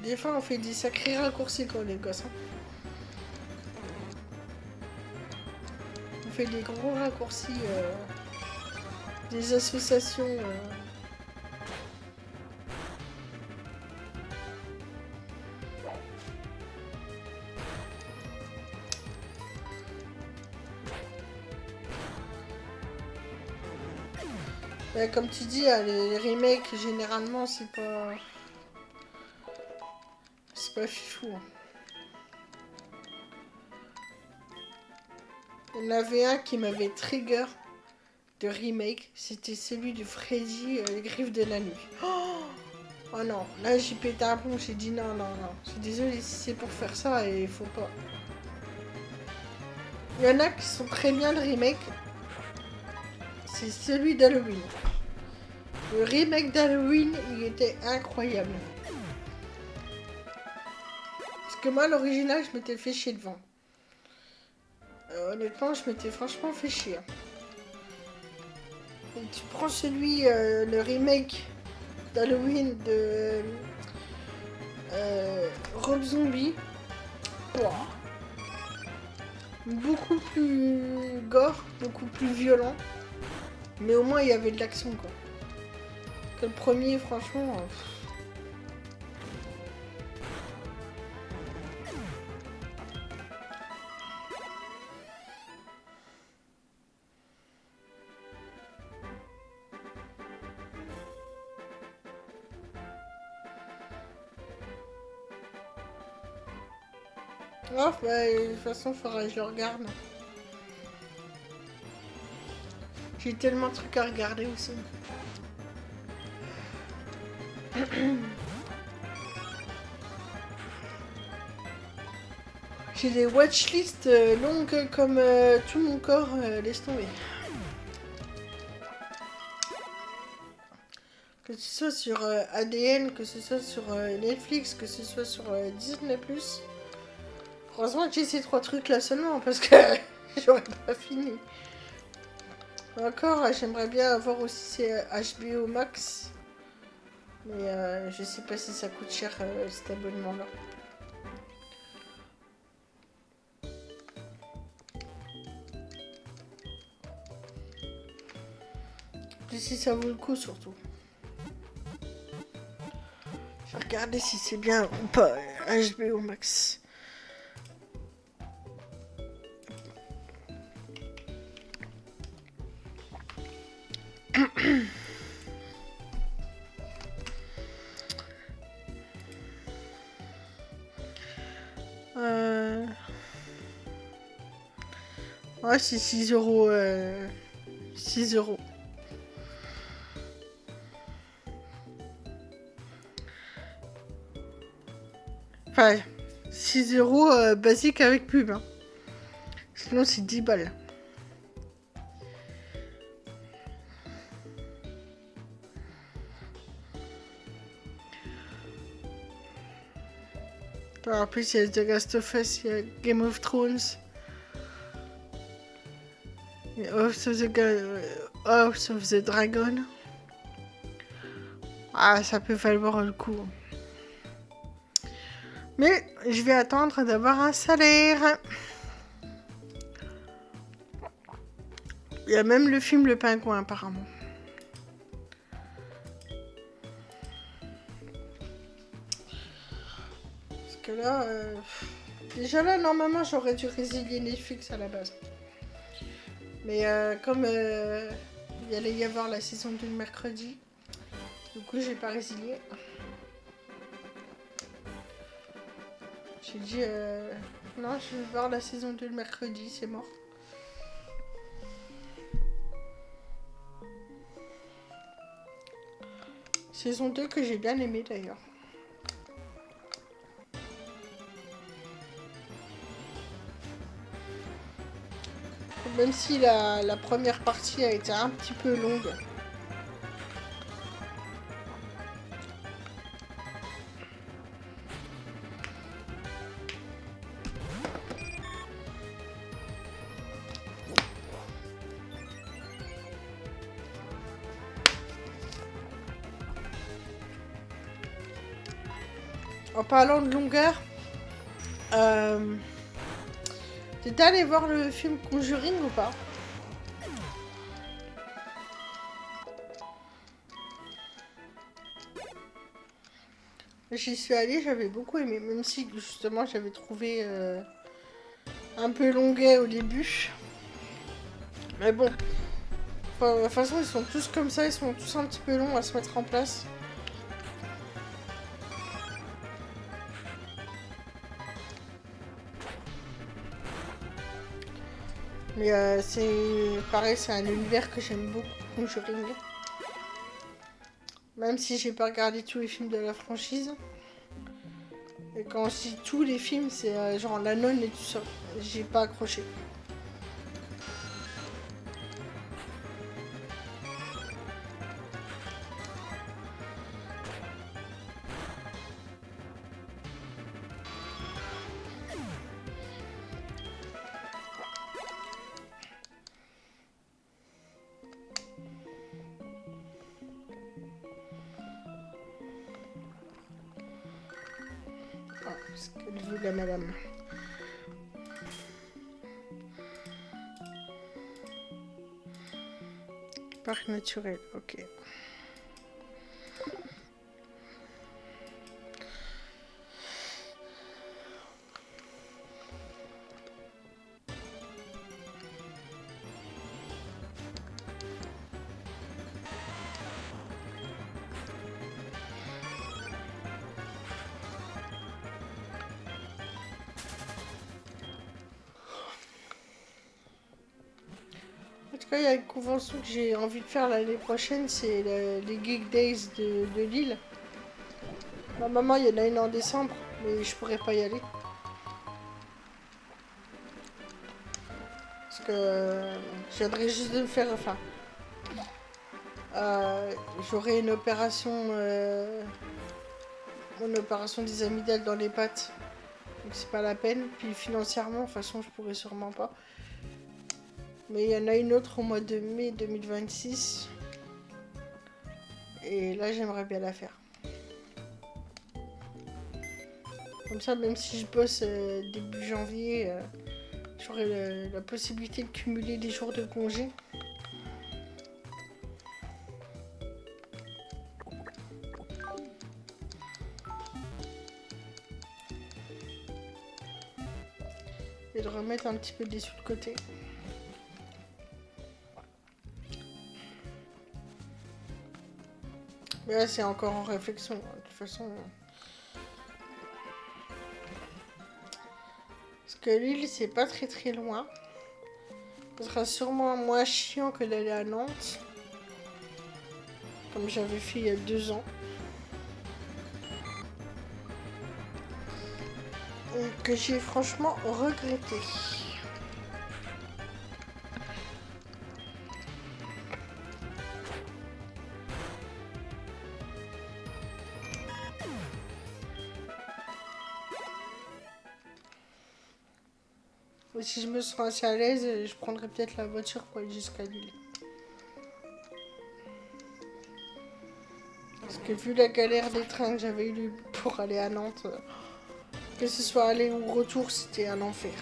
Des fois, on fait des sacrés raccourcis quand on est gosse. Hein. On fait des gros raccourcis, des associations. Comme tu dis, les remakes, généralement, c'est pas fifou. Hein. Il y en avait un qui m'avait trigger de remake, c'était celui de Freddy, les griffes de la nuit. Oh non, là j'ai pété un plomb, j'ai dit non. Je suis désolée si c'est pour faire ça et il faut pas. Il y en a qui sont très bien le remake. C'est celui d'Halloween. Le remake d'Halloween, il était incroyable. Parce que moi, l'original, je m'étais fait chier devant. Honnêtement, je m'étais franchement fait chier. Et tu prends celui, le remake d'Halloween de Rob Zombie. Wow. Beaucoup plus gore, beaucoup plus violent. Mais au moins, il y avait de l'action, quoi. Que le premier, franchement... Oh, bah, de toute façon, faudrait que je le regarde. J'ai tellement de trucs à regarder aussi. J'ai des watchlists longues comme tout mon corps, laisse tomber. Que ce soit sur ADN, que ce soit sur Netflix, que ce soit sur Disney+. Heureusement que j'ai ces 3 trucs là seulement, parce que j'aurais pas fini. Encore, j'aimerais bien avoir aussi ces HBO Max. Mais je sais pas si ça coûte cher cet abonnement-là. Et si ça vaut le coup surtout. Je vais regarder si c'est bien ou pas HBO Max. Ouais, c'est 6 euros. 6 euros. Enfin, 6 euros basique avec pub. Hein. Sinon, c'est 10 balles. En plus, il y a The Last of Us, il y a Game of Thrones. House of the Dragon. Ah, ça peut valoir le coup. Mais je vais attendre d'avoir un salaire. Il y a même le film Le Pingouin apparemment. Parce que là, déjà là, normalement, j'aurais dû résilier Netflix à la base. Mais comme il allait y avoir la saison 2 le mercredi, du coup, j'ai pas résilié. J'ai dit, non, je vais voir la saison 2 le mercredi, c'est mort. Saison 2 que j'ai bien aimé d'ailleurs. Même si la première partie a été un petit peu longue. En parlant de longueur, t'es allé voir le film Conjuring ou pas? J'y suis allée, j'avais beaucoup aimé, même si justement j'avais trouvé un peu longuet au début. Mais bon, de toute façon ils sont tous comme ça, ils sont tous un petit peu longs à se mettre en place. Mais c'est pareil, c'est un univers que j'aime beaucoup, Conjuring. Même si j'ai pas regardé tous les films de la franchise. Et quand je dis tous les films, c'est genre La Nonne et tout ça. J'ai pas accroché. Ah, parce qu'elle veut la madame. Parc naturel, ok. cas, il y a une convention que j'ai envie de faire l'année prochaine, c'est les Geek Days de Lille. Normalement, il y en a une en décembre, mais je pourrais pas y aller. Parce que je viendrais juste de me faire... Enfin, j'aurai une opération des amygdales dans les pattes. Donc c'est pas la peine. Puis financièrement, de toute façon, je pourrais sûrement pas. Mais il y en a une autre au mois de mai 2026. Et là, j'aimerais bien la faire. Comme ça, même si je bosse début janvier, j'aurai la possibilité de cumuler des jours de congé. Et de remettre un petit peu des sous de côté. Mais là, c'est encore en réflexion. De toute façon... Parce que Lille, c'est pas très très loin. Ce sera sûrement moins chiant que d'aller à Nantes. Comme j'avais fait il y a 2 ans. Et que j'ai franchement regretté. Et si je me sens assez à l'aise, je prendrai peut-être la voiture pour aller jusqu'à Lille. Parce que vu la galère des trains que j'avais eu pour aller à Nantes, que ce soit aller ou retour, c'était un enfer.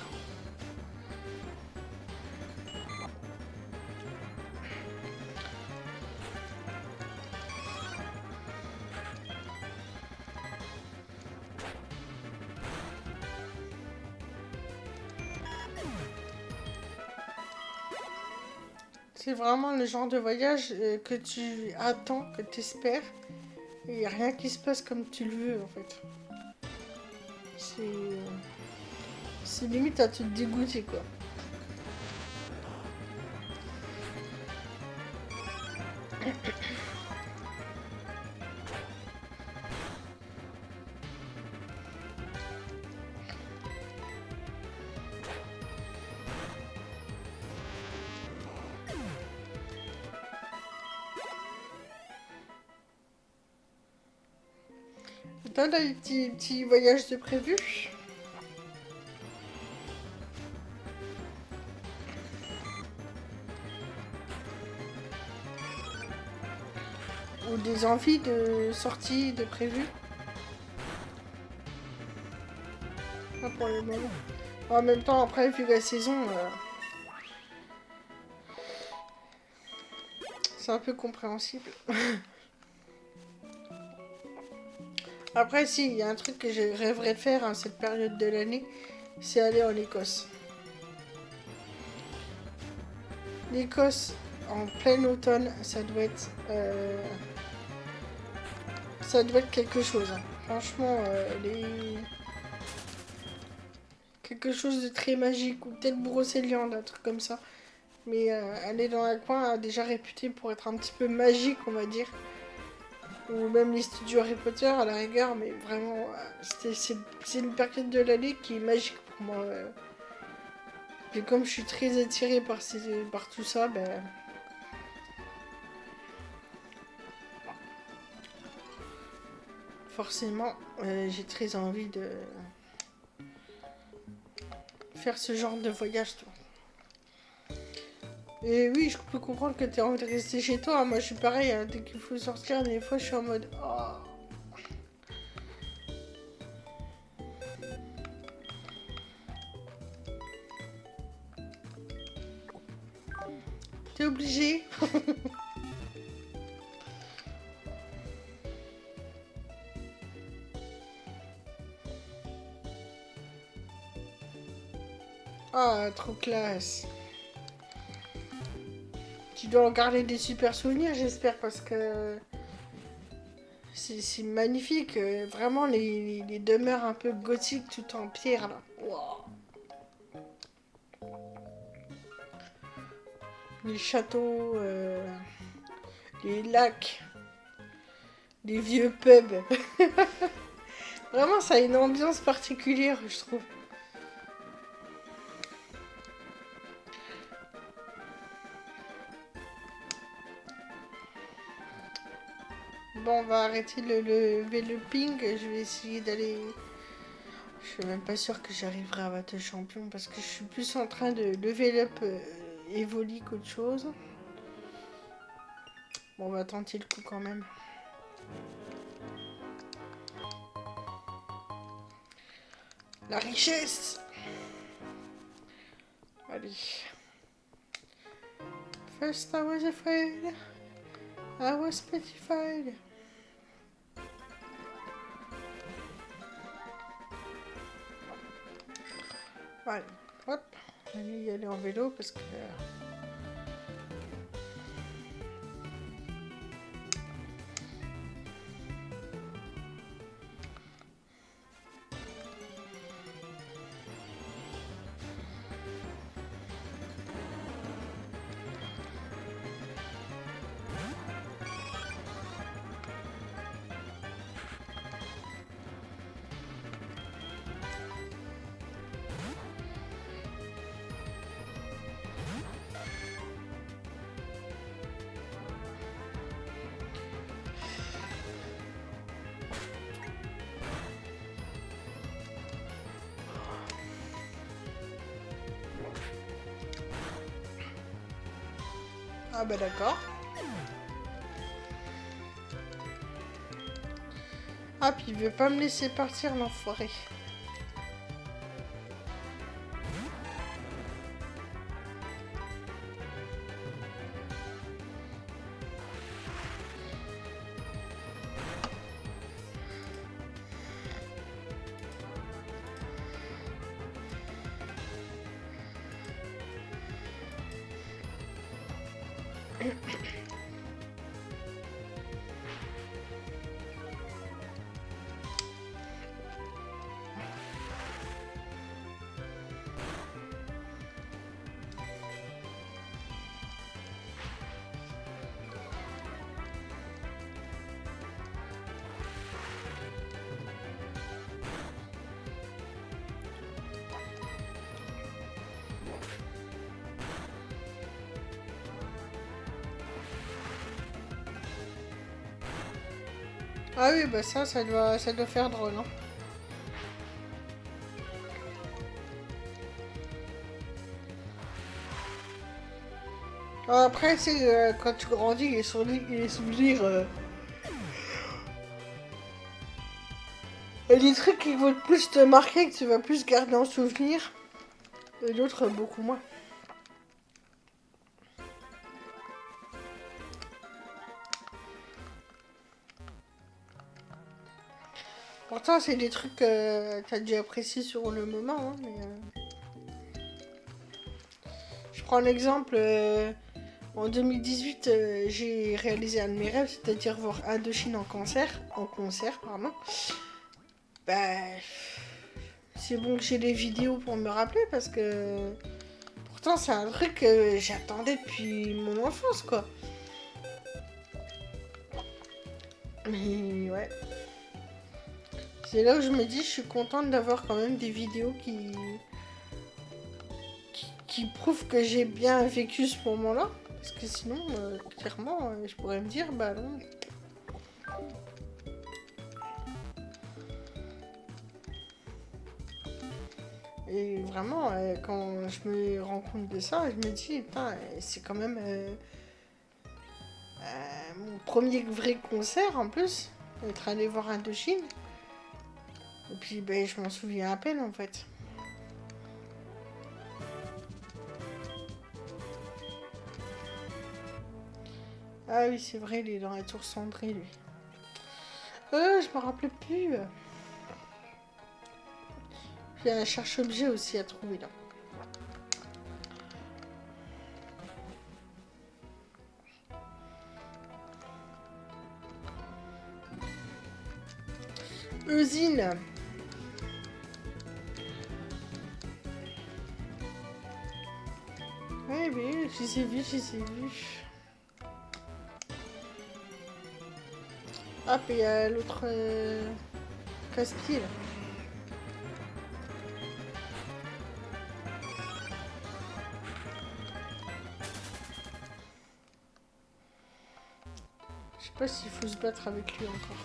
C'est vraiment le genre de voyage que tu attends, que tu espères. Et il n'y a rien qui se passe comme tu le veux en fait. C'est limite à te dégoûter quoi. Toi, là, les petits voyages de prévu? Ou des envies de sortie de prévu? Pas pour le moment. En même temps, après, vu la saison, c'est un peu compréhensible. Après, si, il y a un truc que je rêverais de faire à cette période de l'année, c'est aller en Écosse. L'Écosse, en plein automne, ça doit être quelque chose. Hein. Franchement, quelque chose de très magique, ou peut-être Brocéliande, un truc comme ça. Mais aller dans un coin déjà réputé pour être un petit peu magique, on va dire. Ou même les studios Harry Potter à la rigueur, mais vraiment, c'est une période de l'année qui est magique pour moi. Et comme je suis très attirée par tout ça, ben, forcément, j'ai très envie de faire ce genre de voyage, toi. Et oui, je peux comprendre que tu as envie de rester chez toi. Moi, je suis pareil, hein, dès qu'il faut sortir, des fois, je suis en mode... Oh. T'es obligé. Ah, trop classe. Tu dois en garder des super souvenirs, j'espère, parce que c'est magnifique. Vraiment, les demeures un peu gothiques, tout en pierre, là. Wow. les châteaux, les lacs, les vieux pubs. Vraiment, ça a une ambiance particulière, je trouve. Bon, on va arrêter le Veloping. Je vais essayer d'aller... Je suis même pas sûre que j'arriverai à battre le champion parce que je suis plus en train de level up Evoli qu'autre chose. Bon, on va tenter le coup quand même. La richesse. Allez. First I was afraid. I was petrified. Allez, hop. On va y aller en vélo parce que... Ah bah d'accord. Ah, puis il veut pas me laisser partir, l'enfoiré. Ah oui, bah ça doit faire drôle, hein. Après, c'est quand tu grandis, les souvenirs... Il y a des trucs qui vont plus te marquer, que tu vas plus garder en souvenir, et d'autres beaucoup moins. Pourtant, c'est des trucs que t'as dû apprécier sur le moment, hein, mais... Je prends l'exemple, en 2018, j'ai réalisé un de mes rêves, c'est-à-dire voir Indochine en concert, pardon. Bah, c'est bon que j'ai les vidéos pour me rappeler, parce que... Pourtant, c'est un truc que j'attendais depuis mon enfance, quoi. Mais ouais. C'est là où je me dis, je suis contente d'avoir quand même des vidéos qui prouvent que j'ai bien vécu ce moment-là. Parce que sinon, clairement, je pourrais me dire, bah non. Et vraiment, quand je me rends compte de ça, je me dis, putain, c'est quand même mon premier vrai concert en plus, être allé voir Indochine. Et puis, ben, je m'en souviens à peine en fait. Ah oui, c'est vrai, il est dans la tour cendrée, lui. Je me rappelle plus. J'ai un cherche-objet aussi à trouver là. Usine. Ouais, oui, je les ai vus, je les ai vus. Ah, puis il y a l'autre casse-pied là. Je sais pas s'il faut se battre avec lui encore.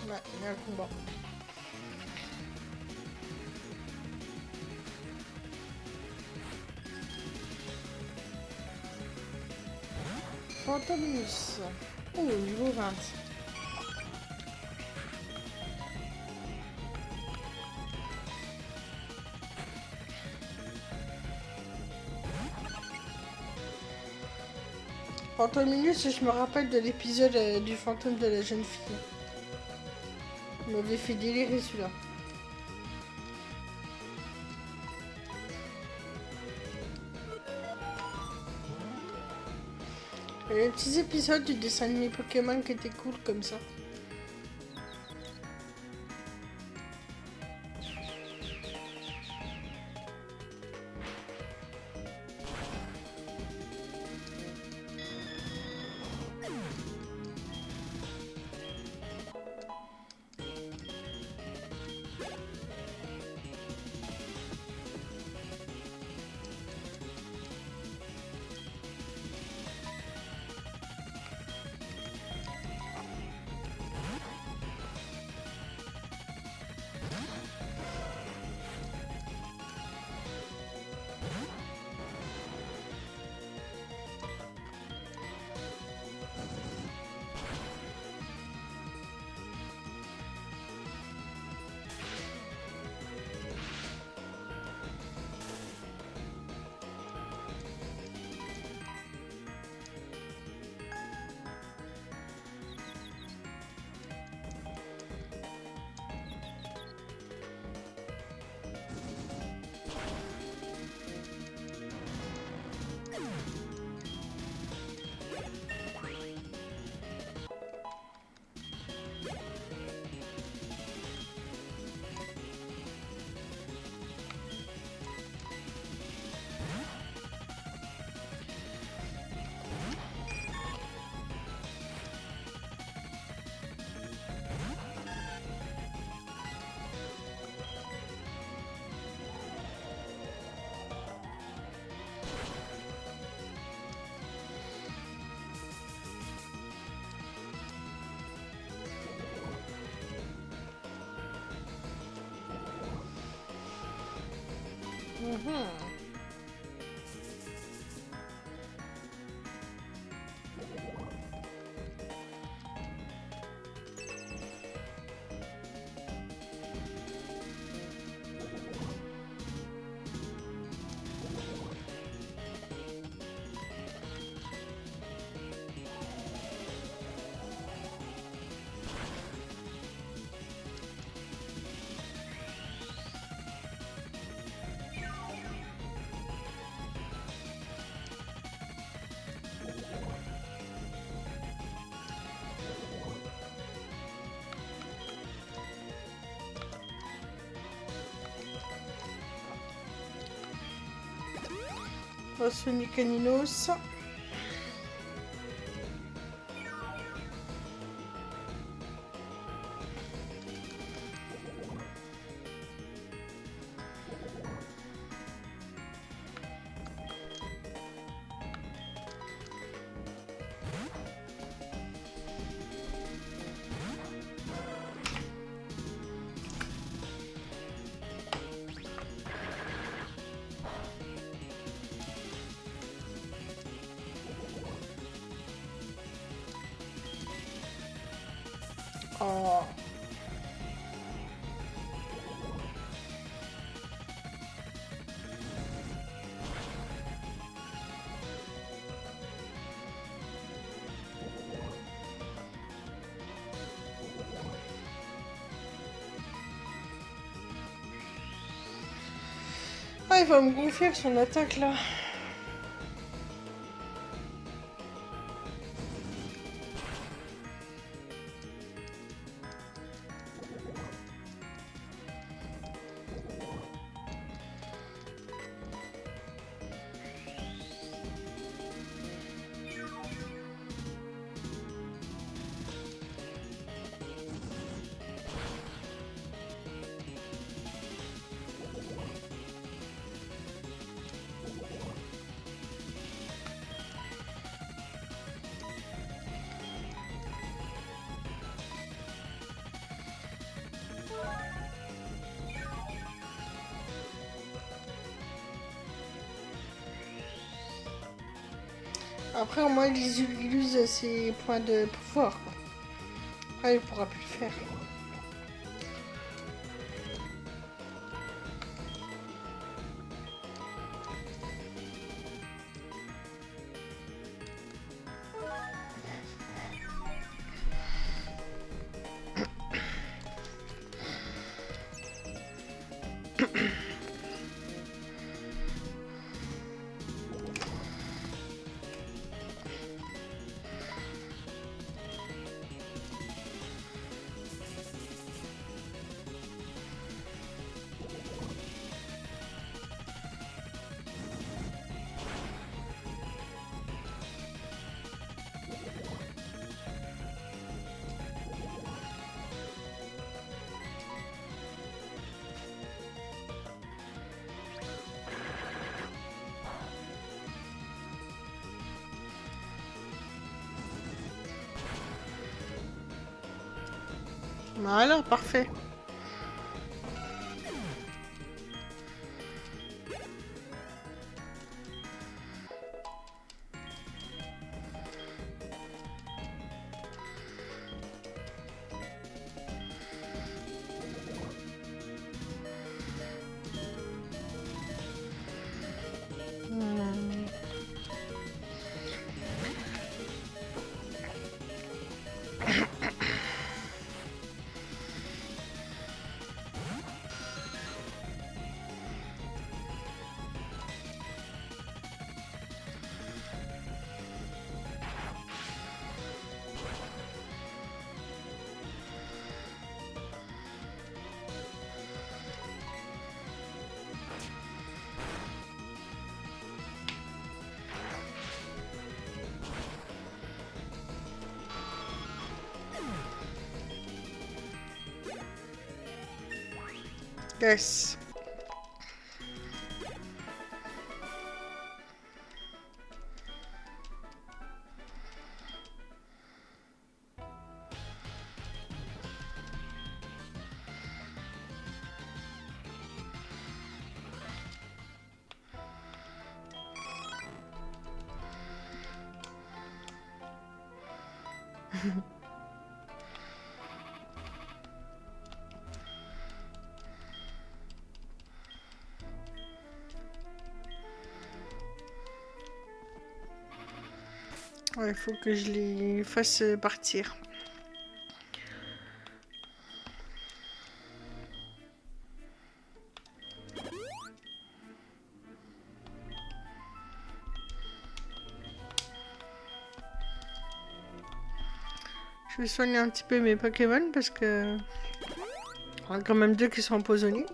Ouais, il y a un combat. Fantomus. Oh, niveau 20. Fantominus, je me rappelle de l'épisode du fantôme de la jeune fille. Il m'avait fait délirer celui-là. Il y a des petits épisodes du dessin animé Pokémon qui étaient cool comme ça. Sonic Caninos. Oh. Ah, il va me gonfler avec son attaque là. Après, au moins, il use ses points de pouvoir, quoi. Après, il pourra plus le faire. Voilà, parfait. Yes. Ouais, il faut que je les fasse partir. Je vais soigner un petit peu mes Pokémon parce que... Il y en a quand même 2 qui sont empoisonnés.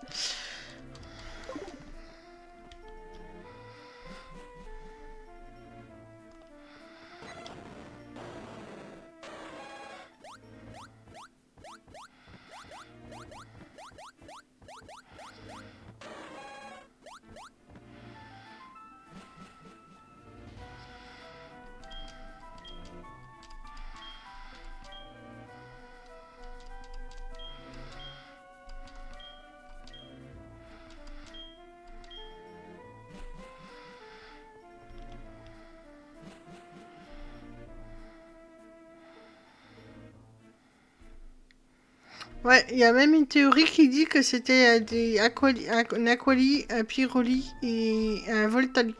Ouais, il y a même une théorie qui dit que c'était un Aquali, un Pyroli et un Voltali.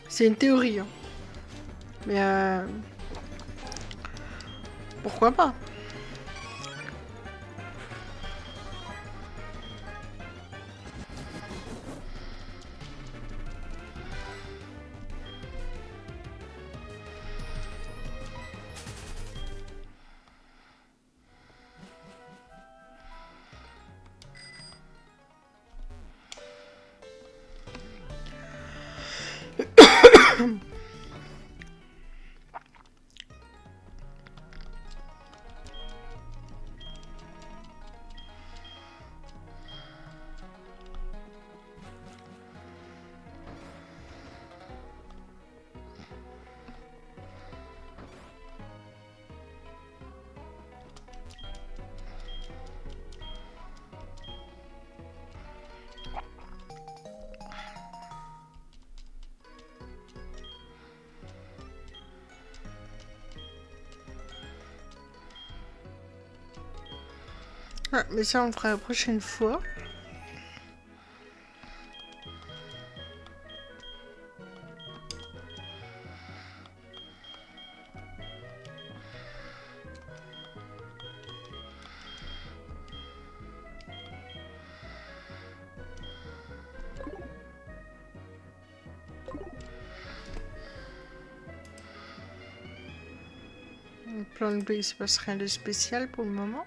C'est une théorie, hein. Mais pourquoi pas? Ouais, mais ça, on le fera la prochaine fois. Le plan de B, il se passe rien de spécial pour le moment.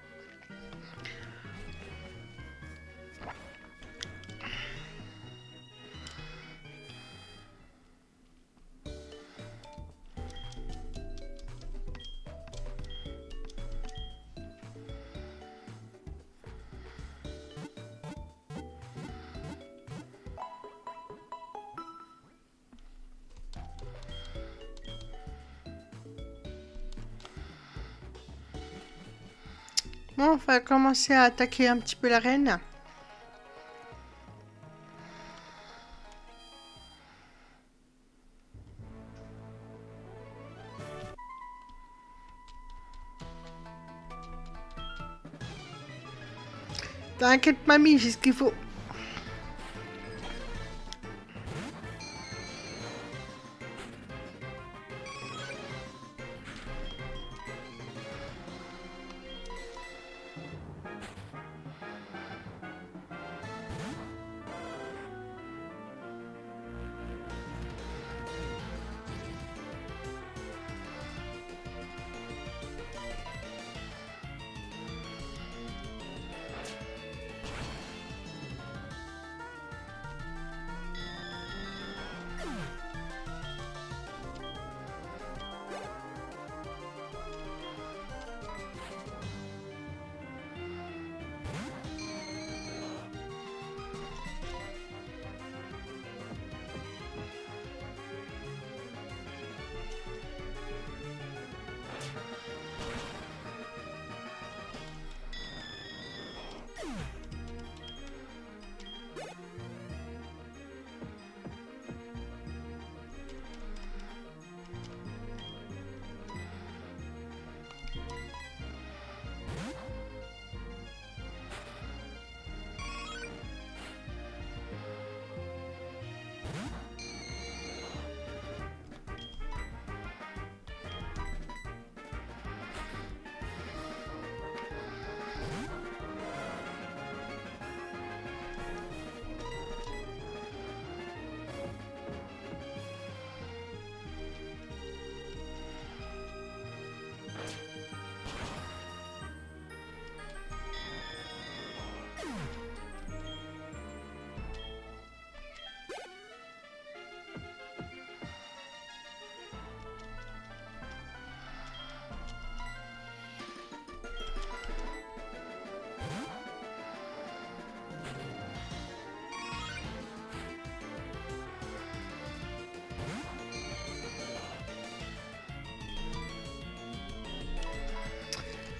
Bon, on va commencer à attaquer un petit peu l'arène. T'inquiète, mamie, j'ai ce qu'il faut.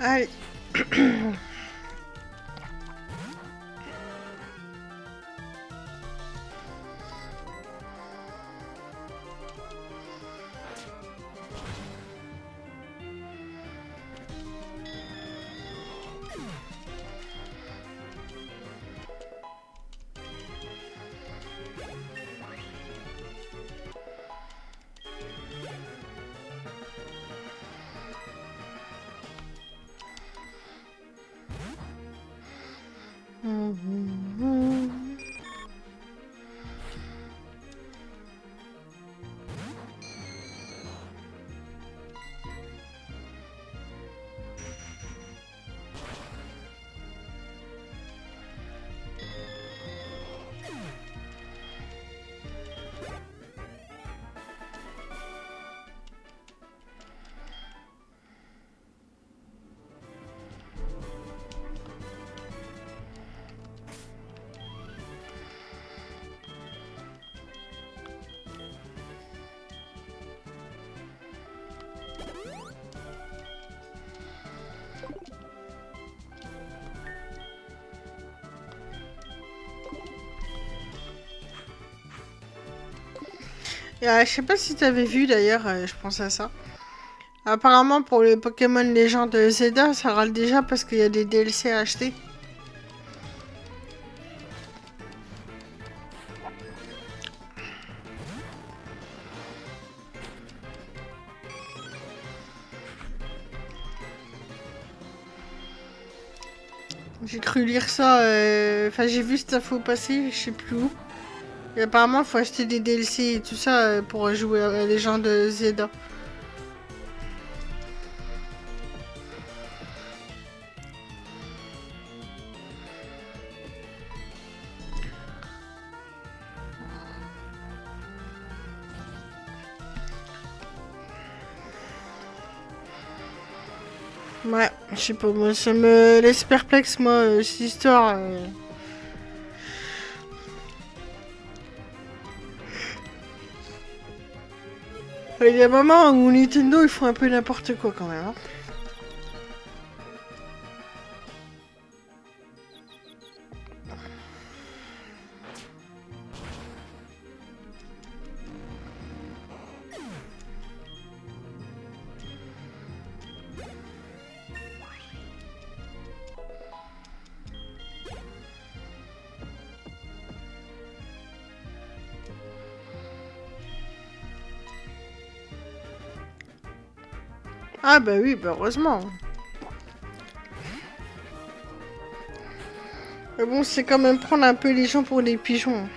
Allez. Je sais pas si t'avais vu d'ailleurs, je pense à ça. Apparemment pour les Pokémon Légende Zelda, ça râle déjà parce qu'il y a des DLC à acheter. J'ai cru lire ça, enfin j'ai vu cette info passer, je sais plus où. Et apparemment, il faut acheter des DLC et tout ça pour jouer à les gens de Zelda. Ouais, je sais pas, moi ça me laisse perplexe, moi, cette histoire. Il y a un moment où Nintendo ils font un peu n'importe quoi quand même. Hein. Ah bah oui, bah heureusement. Mais bon, c'est quand même prendre un peu les gens pour des pigeons.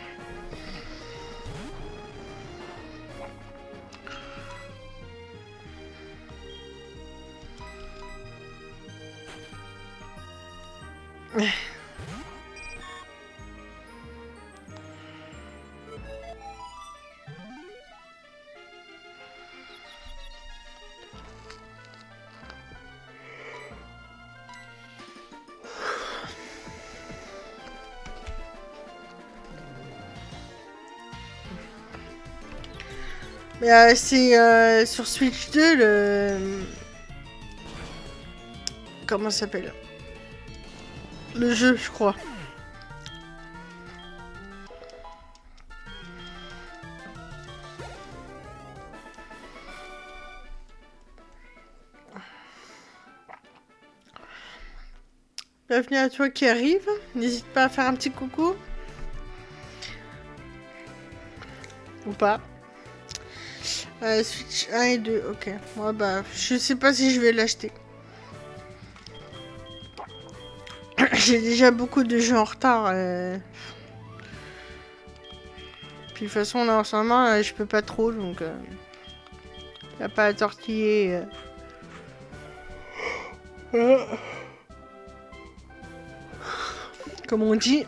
Mais c'est sur Switch 2 le... Comment ça s'appelle? Le jeu, je crois. Bienvenue à toi qui arrive. N'hésite pas à faire un petit coucou. Ou pas. Switch 1 et 2, ok. Ouais, bah, je sais pas si je vais l'acheter. J'ai déjà beaucoup de jeux en retard. Puis de toute façon, là en ce moment, je peux pas trop, donc... y a pas à tortiller. Comme on dit.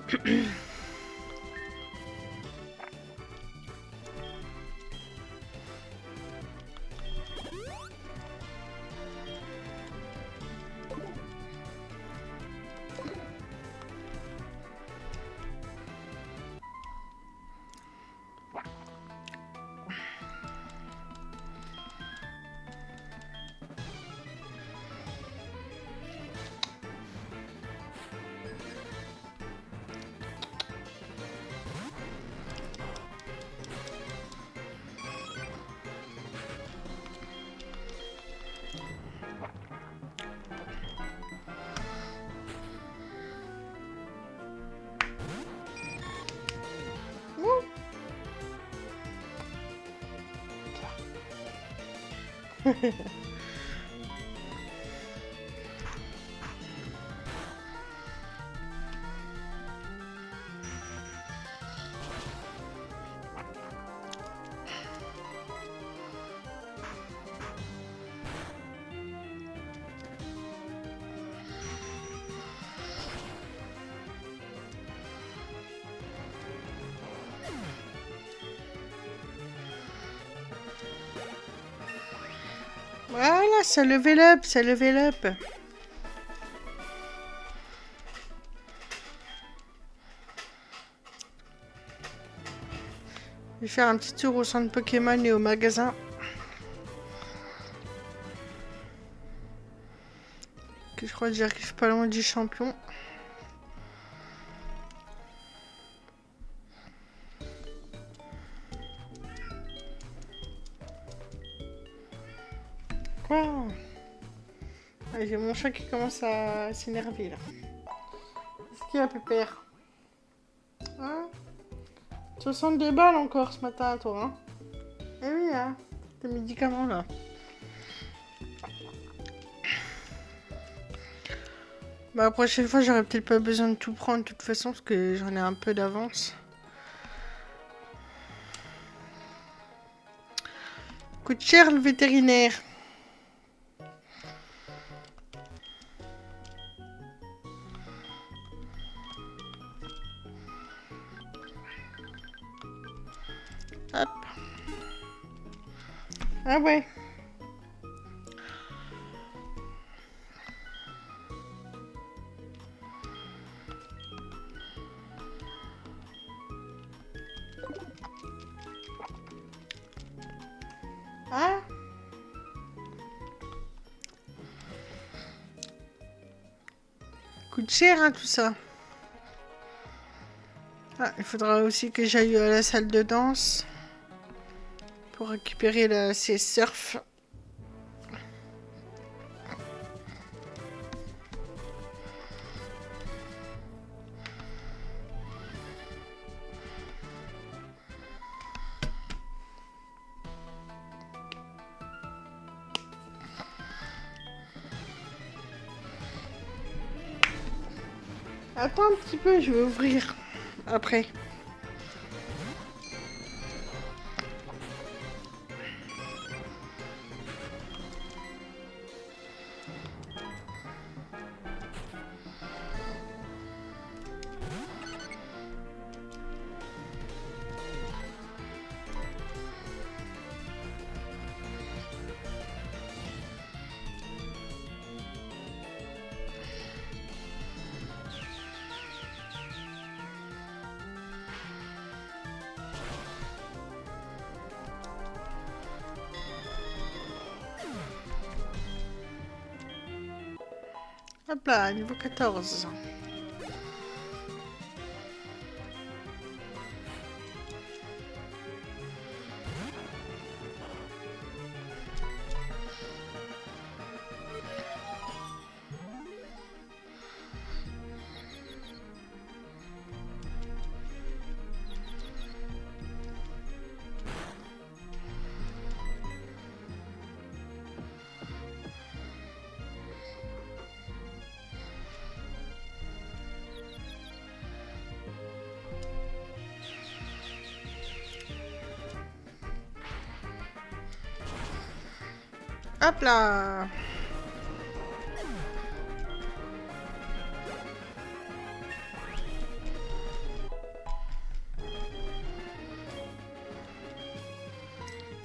Voilà, ça level up, ça level up. Je vais faire un petit tour au centre Pokémon et au magasin. Que je crois que j'arrive pas loin du champion. Quoi? Ah, j'ai mon chat qui commence à s'énerver là. Qu'est-ce qu'il y a, pépère? Hein? 62 balles encore ce matin, toi, hein? Eh oui, hein? Tes médicaments là. Bah, la prochaine fois, j'aurais peut-être pas besoin de tout prendre de toute façon, parce que j'en ai un peu d'avance. Coûte cher le vétérinaire. Hop. Ah ouais. Ah. Coûte cher, hein, tout ça. Ah, il faudra aussi que j'aille à la salle de danse pour récupérer la CS Surf. Attends un petit peu, je vais ouvrir après. Hop là, niveau 14. Hop là.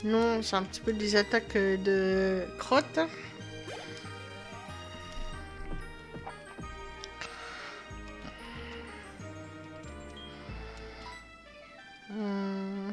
Non, c'est un petit peu des attaques de crotte. Hmm.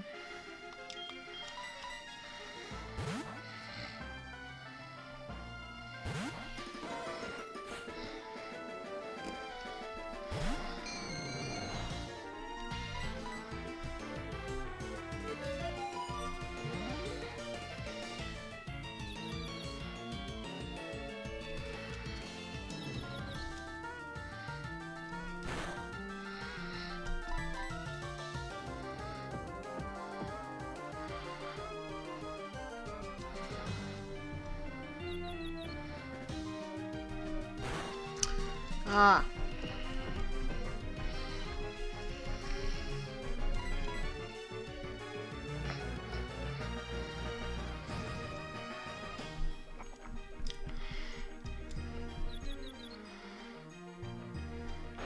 Ah.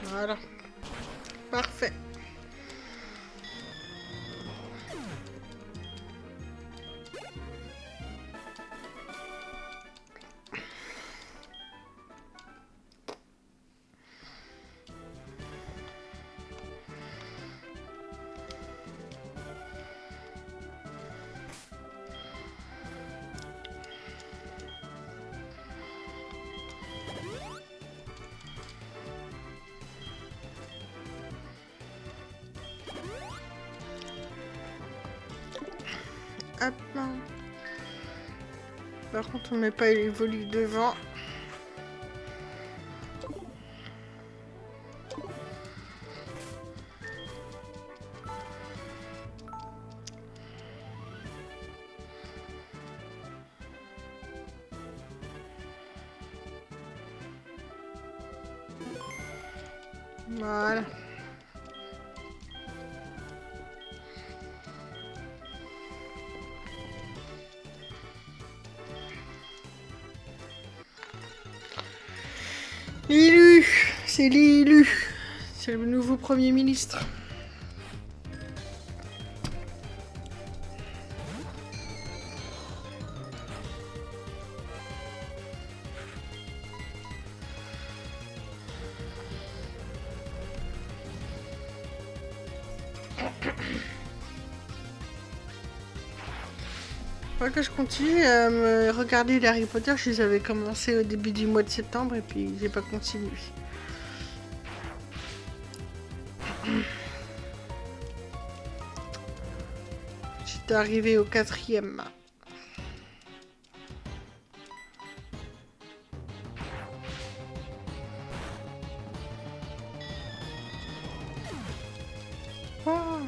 Voilà. Parfait. Hop. Par contre, on met pas les volets devant. Voilà. L'élu, c'est l'élu, c'est le nouveau Premier ministre. Faut que je continue à me regarder les Harry Potter. Je les avais commencé au début du mois de septembre et puis j'ai pas continué. J'étais arrivée au 4e. Oh.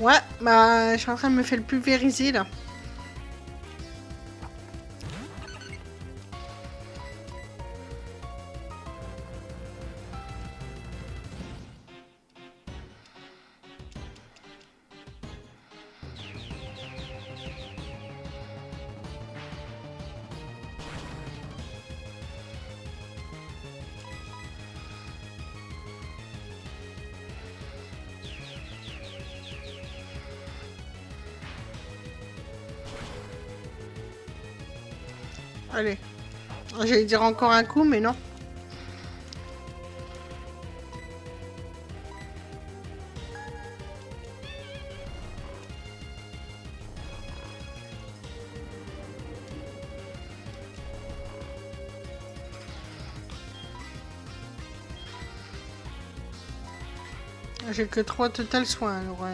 Ouais, bah je suis en train de me faire le pulvériser là. Allez. J'allais dire encore un coup, mais non. J'ai que 3 total soins, alors...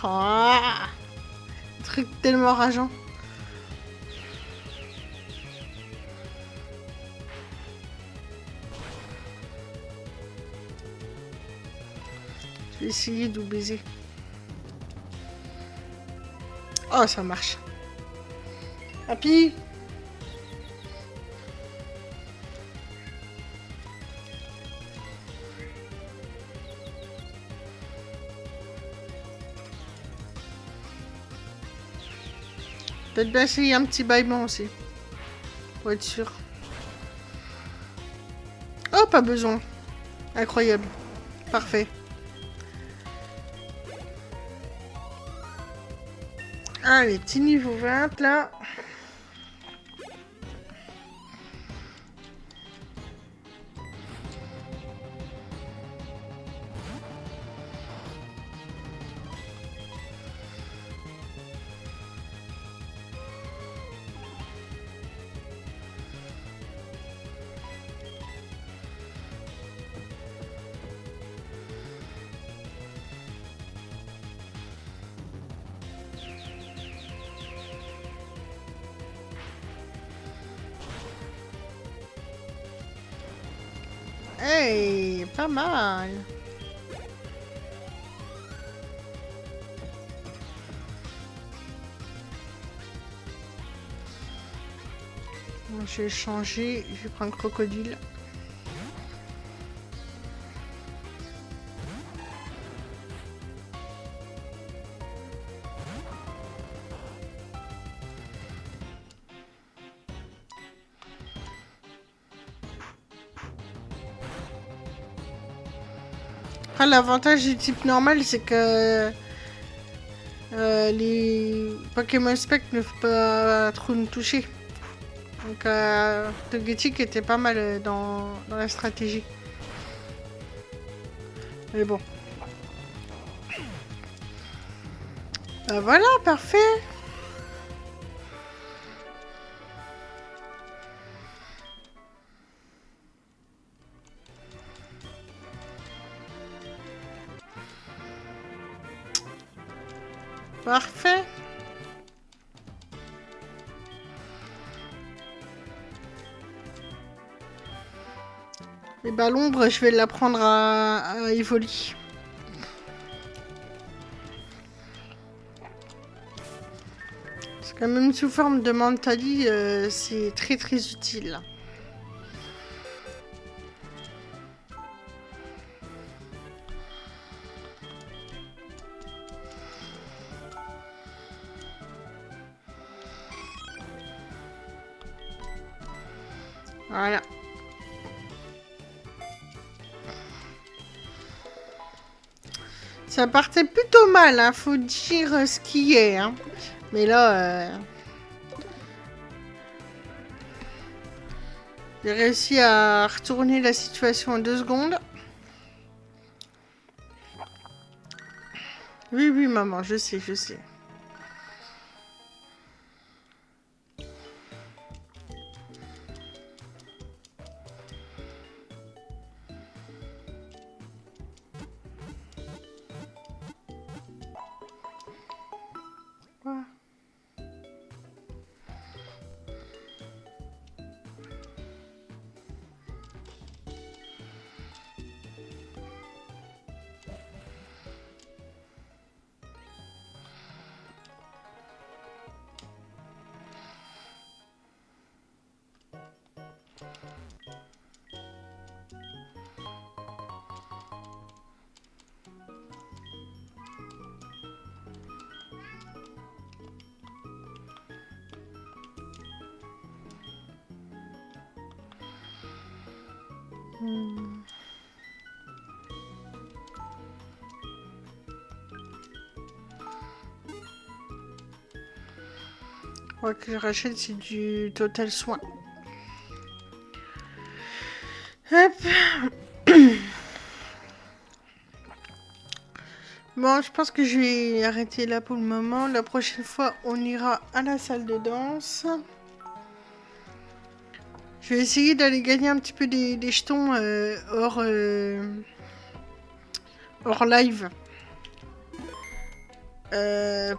Oh, truc tellement rageant. Je vais essayer de vous baiser. Oh, ça marche. Happy. Peut-être bien essayer un petit bâillement aussi. Pour être sûr. Oh, pas besoin. Incroyable. Parfait. Allez, petit niveau 20 là. Hey, pas mal. Bon, je vais changer, je vais prendre crocodile. Après, l'avantage du type normal, c'est que les Pokémon Spectre ne peuvent pas trop nous toucher. Donc, Togetic était pas mal dans la stratégie. Mais bon. Voilà, parfait. Parfait. Et bah l'ombre, je vais la prendre à Evoli. Parce que même sous forme de Mentali, c'est très très utile. Voilà. Ça partait plutôt mal, hein, faut dire ce qui est. Hein. Mais là, j'ai réussi à retourner la situation en 2 secondes. Oui, oui, maman, je sais, je sais. Quoi ? Moi, que je rachète, c'est du Total Soin. Hop. Bon, je pense que je vais arrêter là pour le moment. La prochaine fois, on ira à la salle de danse. Je vais essayer d'aller gagner un petit peu des jetons hors live.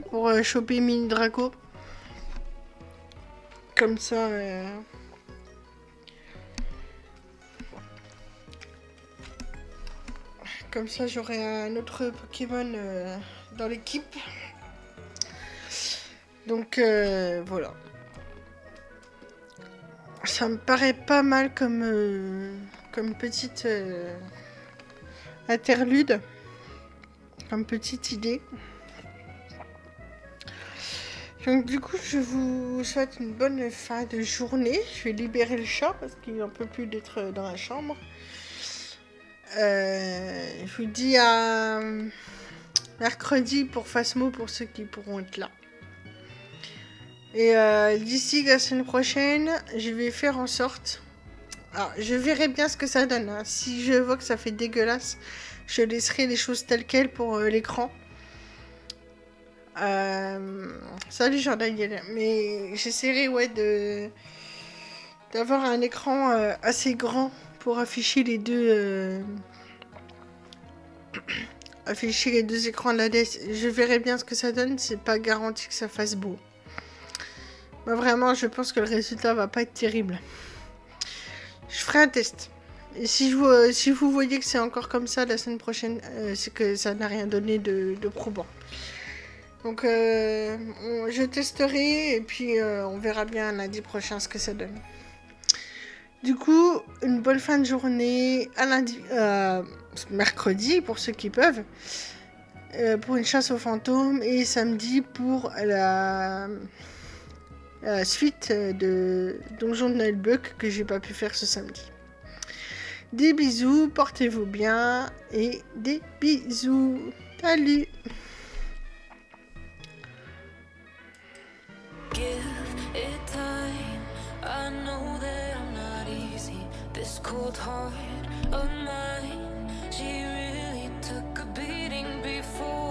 Pour choper Mini Draco. Comme ça... Comme ça, j'aurai un autre Pokémon dans l'équipe. Donc, voilà. Ça me paraît pas mal comme petite interlude. Comme petite idée. Donc, du coup, je vous souhaite une bonne fin de journée. Je vais libérer le chat parce qu'il n'en peut plus d'être dans la chambre. Je vous dis à mercredi pour Phasmo pour ceux qui pourront être là. Et d'ici la semaine prochaine, je vais faire en sorte... Alors, je verrai bien ce que ça donne. Hein. Si je vois que ça fait dégueulasse, je laisserai les choses telles quelles pour l'écran. Salut Jean-Daniel. Mais j'essaierai d'avoir un écran assez grand pour afficher les deux... afficher les 2 écrans de la DS. Je verrai bien ce que ça donne. C'est pas garanti que ça fasse beau. Mais vraiment, je pense que le résultat va pas être terrible. Je ferai un test. Et si vous voyez que c'est encore comme ça la semaine prochaine, c'est que ça n'a rien donné de probant. Donc, je testerai et puis on verra bien lundi prochain ce que ça donne. Du coup, une bonne fin de journée à lundi, mercredi pour ceux qui peuvent, pour une chasse aux fantômes et samedi pour la suite de Donjon de Nullbuck que j'ai pas pu faire ce samedi. Des bisous, portez-vous bien et des bisous. Salut. Give it time. I know that I'm not easy. This cold heart of mine, she really took a beating before.